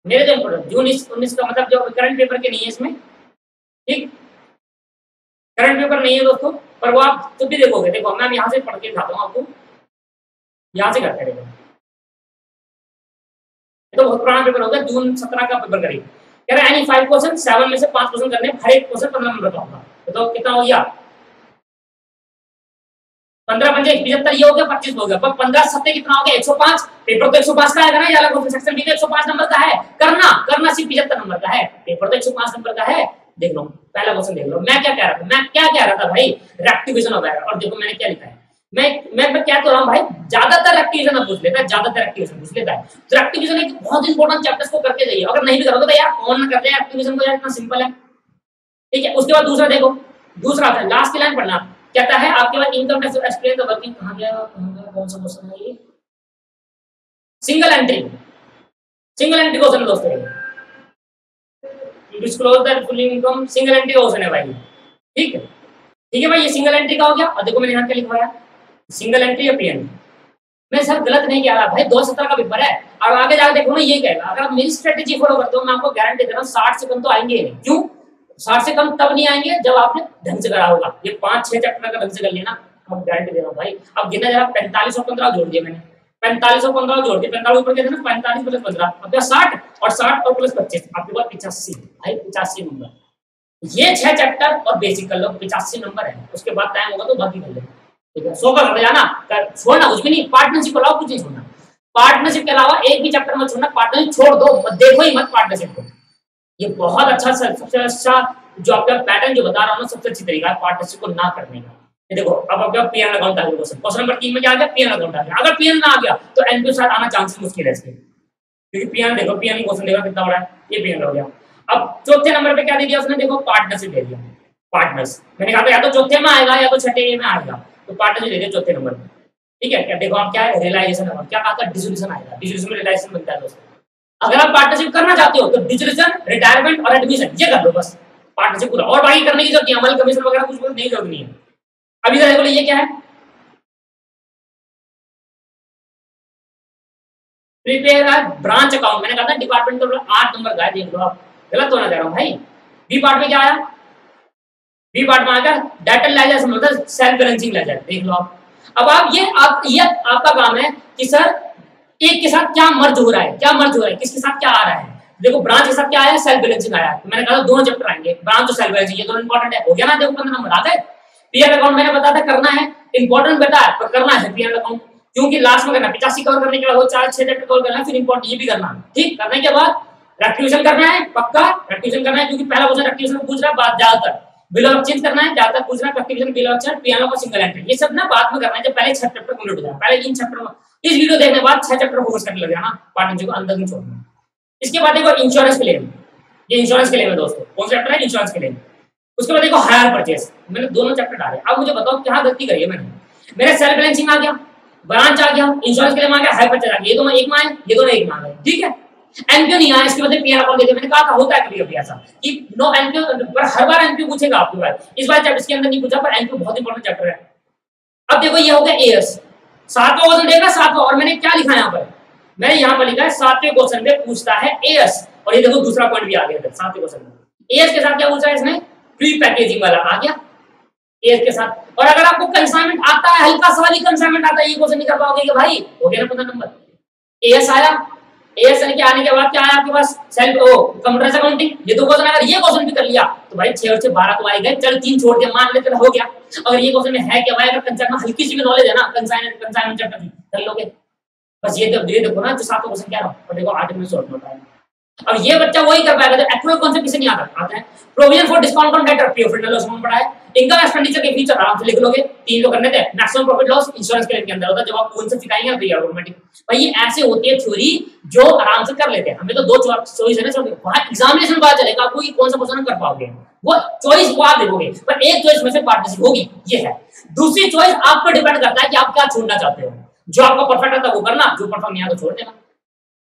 मेरे जो इंपॉर्टेंट जून 19 का मतलब जो करंट पेपर के नहीं है इसमें, ठीक, करंट पेपर नहीं है दोस्तों, पर वो आप जब भी देखोगे, देखो मैं यहाँ से पढ़ के दिखाता हूँ आपको, यहाँ से करते देखो। तो बहुत पुराना पेपर होगा, जून 17 का पेपर करीब। कह रहा है एनी 5 क्वेश्चन, 7 में से 5 क्वेश्चन करने, हर एक क्वेश्चन 15 नंबर का होगा। तो कितना हो गया, 15 पंजे 75, ये हो गया 25 हो गया, पर 15 सत्ते कितना हो गया 105। पेपर तो 105 का आएगा ना, या अलग सेक्शन बी तो 105 नंबर का है। करना सिर्फ 75 नंबर का है, पेपर तो 105 नंबर का है। देख लो पहला क्वेश्चन देख लो। मैं क्या कह रहा था भाई, रेक्टिफिकेशन ऑफ एरर। और देखो मैंने क्या लिखा है, मैं क्या कर रहा हूं भाई, ज्यादातर रेक्टिफिकेशन पूछ लेता है, ज्यादातर रेक्टिफिकेशन पूछ लेता है। तो रेक्टिफिकेशन एक बहुत इंपॉर्टेंट चैप्टर्स को करके जाइए। अगर नहीं भी करोगे तो यार कौन ना करते हैं रेक्टिफिकेशन को, यार इतना सिंपल है, ठीक है। उसके बाद दूसरा देखो, दूसरा आता है लास्ट की लाइन पढ़ना, कहता है आपके पास income tax explain the working, कहां गया कौन सा क्वेश्चन है ये, सिंगल एंट्री क्वेश्चन दोस्तों, disclose the full income, single entry question है भाई, ठीक है भाई, ये सिंगल एंट्री का हो गया। और देखो मैंने यहाँ क्या लिखवाया, सिंगल एंट्री या पीएन। मैं सर गलत नहीं कह रहा भाई, 2017 का पेपर है। और आगे जाकर देखो ना, ये कहेगा अगर आप मेरी स्ट्रेटेजी फॉलो करते हो, मैं आपको गारंटी दे रहा हूँ 60 से कम तो आएंगे नहीं। क्यों 60 से कम तब नहीं आएंगे जब आपने ढंग से करा होगा। ये 5-6 चैप्टर का ढंग से कर लेना, हम गारंटी दे रहा हूँ भाई। अब गिना जरा, 45 और 15 जोड़ दिया मैंने, 45 और 15 जोड़ दिया, 45 ऊपर कहते हैं ना, 45 प्लस 15 अब 60, और 60 और प्लस 25 आपके पास 85 भाई, 85 नंबर। ये 6 चैप्टर और बेसिक कर लो, 85 नंबर है। उसके बाद टाइम होगा तो बाकी कर लेना, ठीक है। 100 का जाना, छोड़ना कुछ भी नहीं, पार्टनरशिप अलावा कुछ नहीं छोड़ना। पार्टनरशिप के अलावा एक भी चैप्टर मत छोड़ना, पार्टनरशिप छोड़ दो, मत देखो ही मत पार्टनरशिप को। ये बहुत अच्छा, सबसे अच्छा जो आपका पैटर्न जो बता रहा हूँ ना, सबसे अच्छी तरीका है पार्टनरशिप को ना करने का। ये देखो अब आपका पीएन अकाउंट आ गया, क्वेश्चन नंबर 3 में क्या आ गया, पीएन अकाउंट आ गया। अगर पीएन ना आ गया तो एनपीओ साथ आना चांसेस मुश्किल है इसके, क्योंकि पीएन देखो, पीएन ही क्वेश्चन देखो कितना बड़ा है, ये पीएन हो गया। अब चौथे नंबर पे क्या दे दिया उसने, देखो पार्टनरशिप दे दिया। पार्टनर्स मैंने कहा था या तो चौथे में आएगा या तो छठे में आएगा, तो पार्टनरशिप दे दिया चौथे नंबर पे। ठीक है, क्या देखो आप क्या है रियलाइजेशन है, क्या कहा था डिसोल्यूशन आएगा, डिसोल्यूशन में रियलाइजेशन बनता है दोस्तों। अगर आप पार्टनरशिप करना चाहते हो तो डिसोल्यूशन, रिटायरमेंट और एडमिशन ये कर लो बस, पार्टनरशिप पूरा, और बाकी करने की जरूरत नहीं है, अमल कमीशन वगैरह कुछ नहीं जरूरत नहीं है। अभी देखो ये क्या है, प्रिपेयर अ ब्रांच अकाउंट, मैंने कहा था डिपार्टमेंटल 8 नंबर का है, देख लो आप, गलत होना चाह रहा हूं भाई। बी पार्ट में क्या आया, बी पार्ट में आया डाटा लेजर, मतलब सेल्फ बैलेंसिंग लेजर, देख लो आप। अब आप ये आपका काम है कि सर एक के साथ क्या मर्ज हो रहा है, क्या मर्ज हो रहा है, किसके साथ क्या आ रहा है। देखो ब्रांच के साथ क्या आया, सेल्फ बैलेंसिंग आया, तो मैंने कहा दोनों चैप्टर आएंगे, ब्रांच और सेल्फ बैलेंसिंग, ये दोनों इंपॉर्टेंट है, हो गया ना। देखो 15 नंबर आ गए। पीएल अकाउंट मैंने बताया था करना है, इंपॉर्टेंट बेटा है पर करना है पीएल अकाउंट, क्योंकि लास्ट में करना 85 कवर करने के बाद वो 4-6 चैप्टर कवर करना है, फिर इंपॉर्टेंट ये भी करना है। ठीक, करने के बाद रेक्टिफिकेशन करना है, पक्का रेक्टिफिकेशन करना है, क्योंकि पहला क्वेश्चन रेक्टिफिकेशन में पूछ रहा है, बात ज्यादातर बिल ऑफ चेंज करना है, ज्यादातर पूछ रहा है rectification, bill of change, PL और सिंगल एंट्री, ये सब ना बाद में करना है जब पहले 6 चैप्टर कंप्लीट हो जाए। पहले इन चैप्टर में इस वीडियो देखने के बाद 6 चैप्टर फोकस करने लग जाना, पार्टनरशिप को अंदर नहीं छोड़ना। इसके बाद देखो इंश्योरेंस क्लेम, ये इंश्योरेंस क्लेम है दोस्तों, कौन सा चैप्टर है, इंश्योरेंस क्लेम। उसके बाद देखो हायर परचेस, मैंने दोनों चैप्टर डाले। अब मुझे बताओ क्या गलती करी है मैंने, मेरा सेल्फ बैलेंसिंग आ गया, ब्रांच आ गया, इंश्योरेंस क्लेम आ गया, हायर परचेस आ गया, ये दोनों एक में आए, ये दोनों एक में आ गए, ठीक है। एनपीओ नहीं आया, इसके बाद पीआर अकाउंट देते, मैंने कहा था होता है कभी-कभी ऐसा कि नो एनपीओ, पर हर बार एनपीओ पूछेगा आपके पास, इस बार चैप्टर के अंदर नहीं पूछा, पर एनपीओ बहुत इंपॉर्टेंट चैप्टर है। अब देखो ये हो गया एएस, 7वां क्वेश्चन देखना, 7वां, और मैंने क्या लिखा है यहाँ पर, मैंने यहाँ पर लिखा है 7वें क्वेश्चन में पूछता है एएस, और ये देखो दूसरा पॉइंट भी आ गया था 7वें क्वेश्चन में। एएस के साथ क्या पूछा है इसने, प्री पैकेजिंग वाला आ गया एएस के साथ। और अगर आपको कंसाइनमेंट आता है, हल्का सा भी कंसाइनमेंट आता है, ये क्वेश्चन नहीं कर पाओगे कि भाई हो गया ना 15 नंबर। एएस आया, एएस के आने के बाद क्या आया आपके पास, सेल्फ कंप्यूटर अकाउंटिंग, ये दो क्वेश्चन, अगर ये क्वेश्चन भी कर लिया तो भाई 6 और 6 12 तो आएगा, चल 3 छोड़ के मान लेते हो गया। अगर ये क्वेश्चन में है क्या भाई, अगर कंसाइनमेंट में हल्की सी भी नॉलेज है ना, कंसाइनमेंट चैप्टर की कर लोगे बस। ये देखो ना, जो 7वां क्वेश्चन क्या रहा, और देखो 8 में सॉल्व होता है। अब ये बच्चा वही कर पाएगा जो एक्चुअल कॉन्सेप्ट किसे नहीं आता है। Provision for discount on debt, profit and loss account पढ़ा है, इनकम एक्सपेंडिचर के फीचर आराम से लिख लोगे, 3 तो करने थे। Maximum profit loss insurance claim के अंदर होता है, जब आप कॉन्सेप्ट सिखाएंगे तो ये ऑटोमेटिक भाई ये ऐसे होती है थ्योरी जो आराम से कर लेते हैं। हमें तो 2 चॉइस है ना, वहां एग्जामिनेशन पता चलेगा आपको कि कौन सा क्वेश्चन कर पाओगे, वो चॉइस को आप देखोगे, पर एक चॉइस में से पार्टनरशिप होगी, ये है। दूसरी चॉइस आप पर डिपेंड करता है कि आप क्या छोड़ना चाहते हो, जो आपका परफेक्ट आता है वो करना, जो परफेक्ट नहीं आता तो छोड़ देना।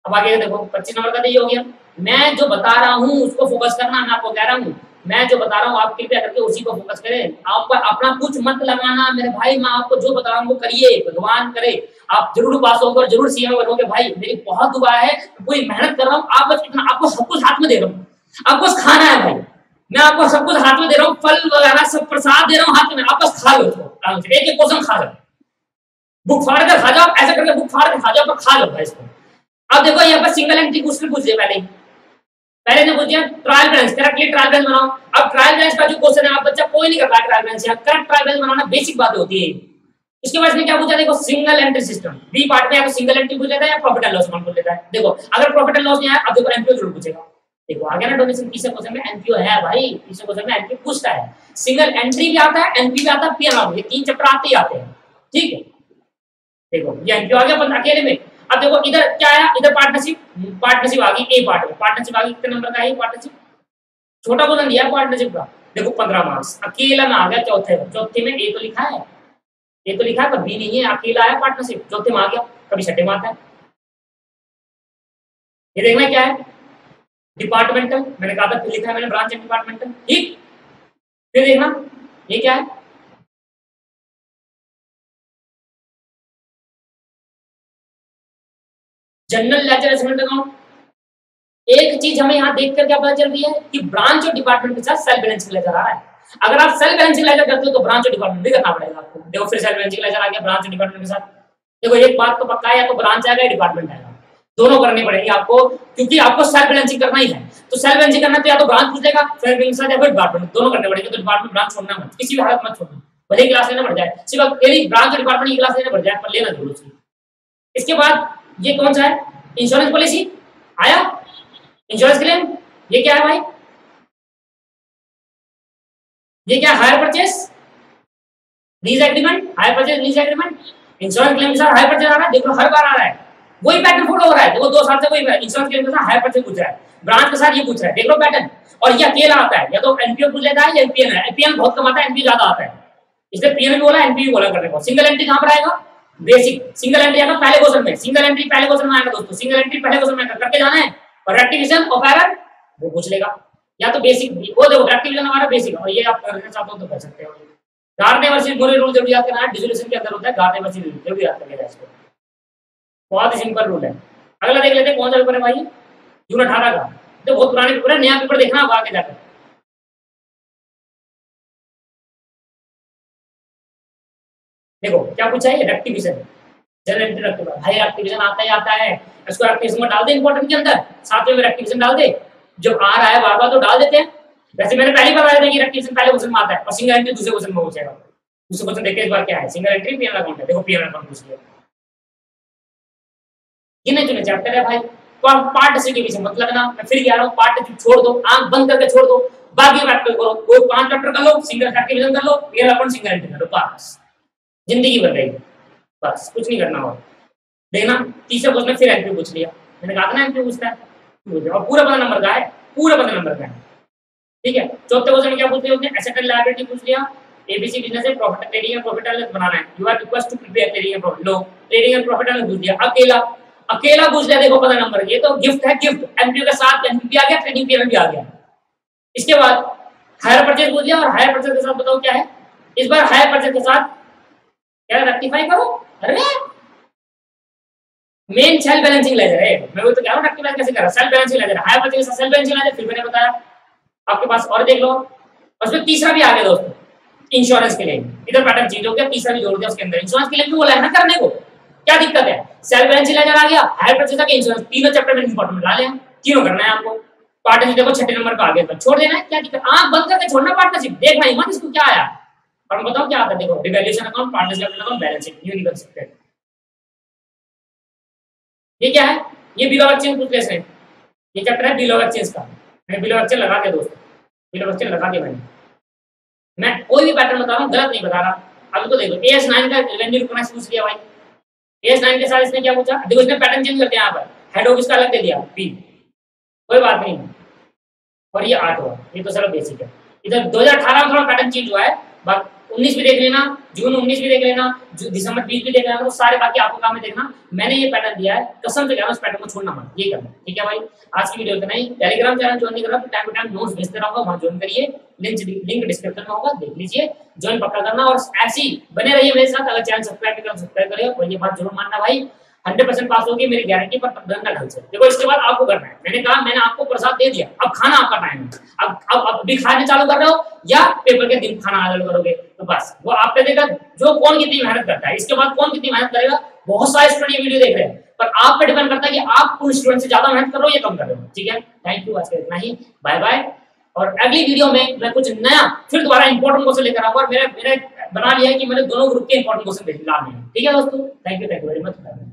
अब आगे देखो 25 नंबर का तो ये हो गया, मैं जो बता रहा हूँ उसको फोकस करना, मैं आपको कह रहा हूँ मैं जो बता रहा हूँ आप कृपया करके उसी को फोकस करें, आपका अपना कुछ मत लगाना मेरे भाई, मैं आपको जो बता रहा हूँ वो करिए, भगवान करे आप जरूर पास होगे और जरूर सीएम बनोगे भाई, मेरी बहुत दुआ है, पूरी मेहनत कर रहा हूँ, आप बस इतना, आपको सब कुछ हाथ में दे रहा हूँ, आपको बस खाना है भाई, मैं आपको सब कुछ हाथ में दे रहा हूँ, फल वगैरह सब प्रसाद दे रहा हूँ हाथ में, आप बस खा लो इसको, एक एक क्वेश्चन खा लो, बुक फाड़ कर खा जाओ, ऐसा करके बुक फाड़ कर खा जाओ, पर खा लो भाई इसको। अब देखो यहाँ पर सिंगल एंट्री क्वेश्चन पूछ लिया पहले ने पूछ दिया trial balance, correctly trial balance बनाओ। अब ट्रायल बैलेंस का जो क्वेश्चन है आप बच्चा कोई नहीं कर पाया ट्रायल बैलेंस, या करेक्ट ट्रायल बैलेंस बनाना बेसिक बात होती है। इसके बाद इसने क्या पूछा, देखो single entry system, B part में या तो सिंगल एंट्री पूछ लेता है या प्रॉफिट एंड लॉस अकाउंट पूछ लेता है। देखो अगर प्रॉफिट एंड लॉस नहीं आया, अब देखो एनपीओ जरूर पूछेगा, देखो आ गया ना डोनेशन, तीसरे क्वेश्चन में एनपीओ है भाई, तीसरे क्वेश्चन में एनपीओ पूछता है, सिंगल एंट्री भी आता है, एनपी भी आता है, पीएल, ये 3 चैप्टर आते ही आते हैं, ठीक है। देखो ये एनपीओ आ गया अकेले में। अब देखो इधर क्या आया, इधर पार्टनरशिप आ गई, ए पार्ट में पार्टनरशिप आ गई, कितने नंबर का है पार्टनरशिप, छोटा क्वेश्चन दिया पार्टनरशिप का, देखो 15 मार्क्स, अकेला में आ गया चौथे में, ए तो लिखा है, ए तो लिखा है पर बी नहीं है, अकेला आया पार्टनरशिप, चौथे में आ गया, कभी छठे में आता है। ये देखना क्या है, डिपार्टमेंटल, मैंने कहा था लिखा है मैंने ब्रांच एंड डिपार्टमेंटल, ठीक। फिर देखना ये क्या है, जनरल लेजर एसेसमेंट अकाउंट। एक चीज हमें यहाँ देखकर क्या पता चल रही है कि ब्रांच और डिपार्टमेंट के साथ सेल्फ बैलेंसिंग लेजर आ रहा है। अगर आप सेल्फ बैलेंसिंग लेजर करते हो तो ब्रांच और डिपार्टमेंट भी करना पड़ेगा आपको। देखो फिर सेल्फ बैलेंसिंग लेजर आ गया ब्रांच और डिपार्टमेंट के साथ। देखो एक बात तो पक्का है, या तो ब्रांच आएगा या डिपार्टमेंट आएगा, दोनों करनी पड़ेगी आपको, क्योंकि आपको सेल्फ बैलेंसिंग करना ही है। तो सेल्फ बैलेंसिंग करना तो या तो ब्रांच पूछ लेगा सेल्फ बैलेंसिंग या फिर डिपार्टमेंट, दोनों करने पड़ेंगे। तो डिपार्टमेंट ब्रांच छोड़ना मत, किसी भी हालत मत छोड़ना, भले ही क्लास लेना पड़ जाए, सिर्फ यदि ब्रांच और डिपार्टमेंट की क्लास लेना पड़ जाए पर लेना जरूर चाहिए। इसके बाद ये कौन सा है, इंश्योरेंस पॉलिसी आया, इंश्योरेंस क्लेम, ये क्या है भाई, ये क्या hire purchase lease agreement, hire purchase lease agreement, insurance claim के साथ हायर परचेस आ रहा है। देखो हर बार आ रहा है, वही पैटर्न फॉलो हो रहा है। देखो 2 साल से वही इंश्योरेंस क्लेम के साथ हायर परचेस पूछ रहा है, ब्रांच के साथ ये पूछ रहा है, देख लो पैटर्न। और ये अकेला आता है, या तो एनपीओ पूछ लेता है या एनपीएल है, एनपीएल बहुत कम आता है, एनपीओ ज्यादा आता है, इसलिए पीएल भी बोला एनपीओ बोला करने को। सिंगल एंट्री कहां पर आएगा, बेसिक सिंगल एंट्री आएगा पहले क्वेश्चन में, सिंगल एंट्री पहले क्वेश्चन में आएगा दोस्तों, सिंगल एंट्री पहले क्वेश्चन में करके जाना है। और रेक्टिफिकेशन ऑफ एरर वो पूछ लेगा, या तो बेसिक वो देखो रेक्टिफिकेशन हमारा बेसिक है, और ये आप करना चाहते हो तो कर सकते हो। गार्डने वर्सेस मोरे रूल जरूर याद करना है, डिसोल्यूशन के अंदर होता है गार्डने वर्सेस रूल, जरूर याद करके इसको, बहुत ही सिंपल रूल है। अगला देख लेते हैं कौन सा पेपर है भाई, जून 18 का, तो बहुत पुराने पेपर है, नया पेपर देखना आप आगे जाकर। देखो क्या पूछा है, रेक्टिफिकेशन, जनरल एंट्री रेक्टिफिकेशन, भाई रेक्टिफिकेशन आता ही आता है, इसको रेक्टिफिकेशन में डाल दे इंपॉर्टेंट के अंदर, साथ में रेक्टिफिकेशन डाल दे, जब आ रहा है बार बार तो डाल देते हैं। वैसे मैंने पहले बताया था कि रेक्टिफिकेशन पहले क्वेश्चन में आता है और सिंगल एंट्री दूसरे क्वेश्चन में पूछेगा। दूसरे क्वेश्चन देखिए इस बार क्या है, सिंगल एंट्री पीएनएल अकाउंट है, देखो पीएनएल अकाउंट पूछ लिया। गिने चुने चैप्टर है भाई, पार्ट सी के पीछे मत लगना, मैं फिर कह रहा हूं पार्ट छोड़ दो, आंख बंद करके छोड़ दो, बाकी चैप्टर करो, कोई 5 चैप्टर कर लो, सिंगल रेक्टिफिकेशन कर लो, पीएनएल अकाउंट सिंगल एंट्री कर लो, बस जिंदगी बन गई, बस कुछ नहीं करना। और देखना तीसरे क्वेश्चन में फिर एंट्री पूछ लिया, मैंने कहा था ना एंट्री पूछता है, और पूरा 15 नंबर का है, पूरा 15 नंबर का है, ठीक है। चौथे क्वेश्चन में क्या पूछ लिया उसने, एसेट एंड लायबिलिटी पूछ लिया, एबीसी बिजनेस है, profit trading and profit analysis बनाना है, you are request to prepare trading and profit, लो ट्रेडिंग एंड प्रॉफिट एनालिसिस पूछ दिया, अकेला पूछ लिया, देखो 15 नंबर, ये तो गिफ्ट है, गिफ्ट एमपी के साथ एमपी आ गया, ट्रेडिंग पीरियड भी आ गया। इसके बाद हायर परचेज पूछ लिया, और हायर परचेज के साथ बताओ क्या है, इस बार हायर परचेज के साथ क्या रेक्टिफाई करो, अरे मेन सेल बैलेंसिंग लेजर है, मैं वो तो कह रहा हूं रेक्टिफाई कैसे कर रहा, self balancing ledger, hire purchase के साथ सेल बैलेंसिंग लेजर, फिर मैंने बताया आपके पास, और देख लो उसमें तीसरा भी आ गया दोस्तों, इंश्योरेंस के लिए, इधर पैटर्न चेंज हो गया, तीसरा भी जोड़ दिया उसके अंदर, इंश्योरेंस के लिए भी बोला है ना करने को, क्या दिक्कत है, सेल बैलेंसिंग लेजर आ गया, हायर परचेज का इंश्योरेंस, तीनों चैप्टर में इंपॉर्टेंट ला लिया, तीनों करना है आपको। पार्टनरशिप देखो 6 नंबर का आ गया, छोड़ देना है, क्या दिक्कत, आंख बंद करके छोड़ना पार्टनरशिप, देखना ही मत इसको क्या आया, और बताओ क्या आता है, देखो revaluation account, partnership account, balance sheet, new निकल सकते हैं। ये क्या है, ये बिल ऑफ एक्सचेंज पूछ लेते हैं, ये चैप्टर है बिल ऑफ एक्सचेंज का, मैंने बिल ऑफ एक्सचेंज लगा दिया दोस्तों, बिल ऑफ एक्सचेंज लगा दिया मैंने, मैं कोई भी पैटर्न बता रहा हूँ गलत नहीं बता रहा। अब तो देखो AS9 का रेवेन्यू रिकॉग्नाइज पूछ लिया भाई, AS9 के साथ इसने क्या पूछा, देखो इसने पैटर्न चेंज कर दिया, यहाँ पर हेड ऑफिस का अलग दे दिया P, कोई बात नहीं, और ये 8 हुआ, ये तो चलो बेसिक है। इधर 2018 में थोड़ा पैटर्न चेंज हुआ है, 19 भी देख लेना, जून 19 भी देख लेना, दिसंबर 20 भी देख लेना, तो सारे बाकी आपको काम में देखना, मैंने ये पैटर्न दिया है, कसम से कह रहा हूं, इस पैटर्न को छोड़ना मत, ये करना, ठीक है भाई। आज की वीडियो इतना ही, टेलीग्राम चैनल ज्वाइन नहीं कर रहा तो टाइम टू टाइम नोट्स भेजते रहूंगा, वहां ज्वाइन करिए, लिंक डिस्क्रिप्शन में होगा, देख लीजिए, ज्वाइन पक्का करना, और ऐसी बने रहिए मेरे साथ। अगर चैनल सब्सक्राइब नहीं कर सब्सक्राइब करिए, और ये बात जरूर मानना भाई, 100% पास होगी मेरी गारंटी, पर धंधा ढंग से देखो, इसके बाद आपको करना है, मैंने कहा मैंने आपको प्रसाद दे दिया, अब खाना आपका टाइम है, अब भी खाने चालू कर रहे हो या पेपर के दिन खाना चालू करोगे, तो बस वो आप पे देगा जो कौन कितनी मेहनत करता है, इसके बाद कौन कितनी मेहनत करेगा। बहुत सारे स्टूडेंट ये वीडियो देख रहे हैं, पर आप पे डिपेंड करता है कि आप उन स्टूडेंट से ज्यादा मेहनत कर रहे हो या कम कर रहे हो, ठीक है। थैंक यू, आज का इतना ही, बाय बाय। और अगली वीडियो में मैं कुछ नया फिर दोबारा इंपॉर्टेंट क्वेश्चन लेकर आऊंगा, और मैंने बना लिया है कि मैंने दोनों ग्रुप के इंपॉर्टेंट क्वेश्चन डालने हैं, ठीक है दोस्तों। Thank you very much.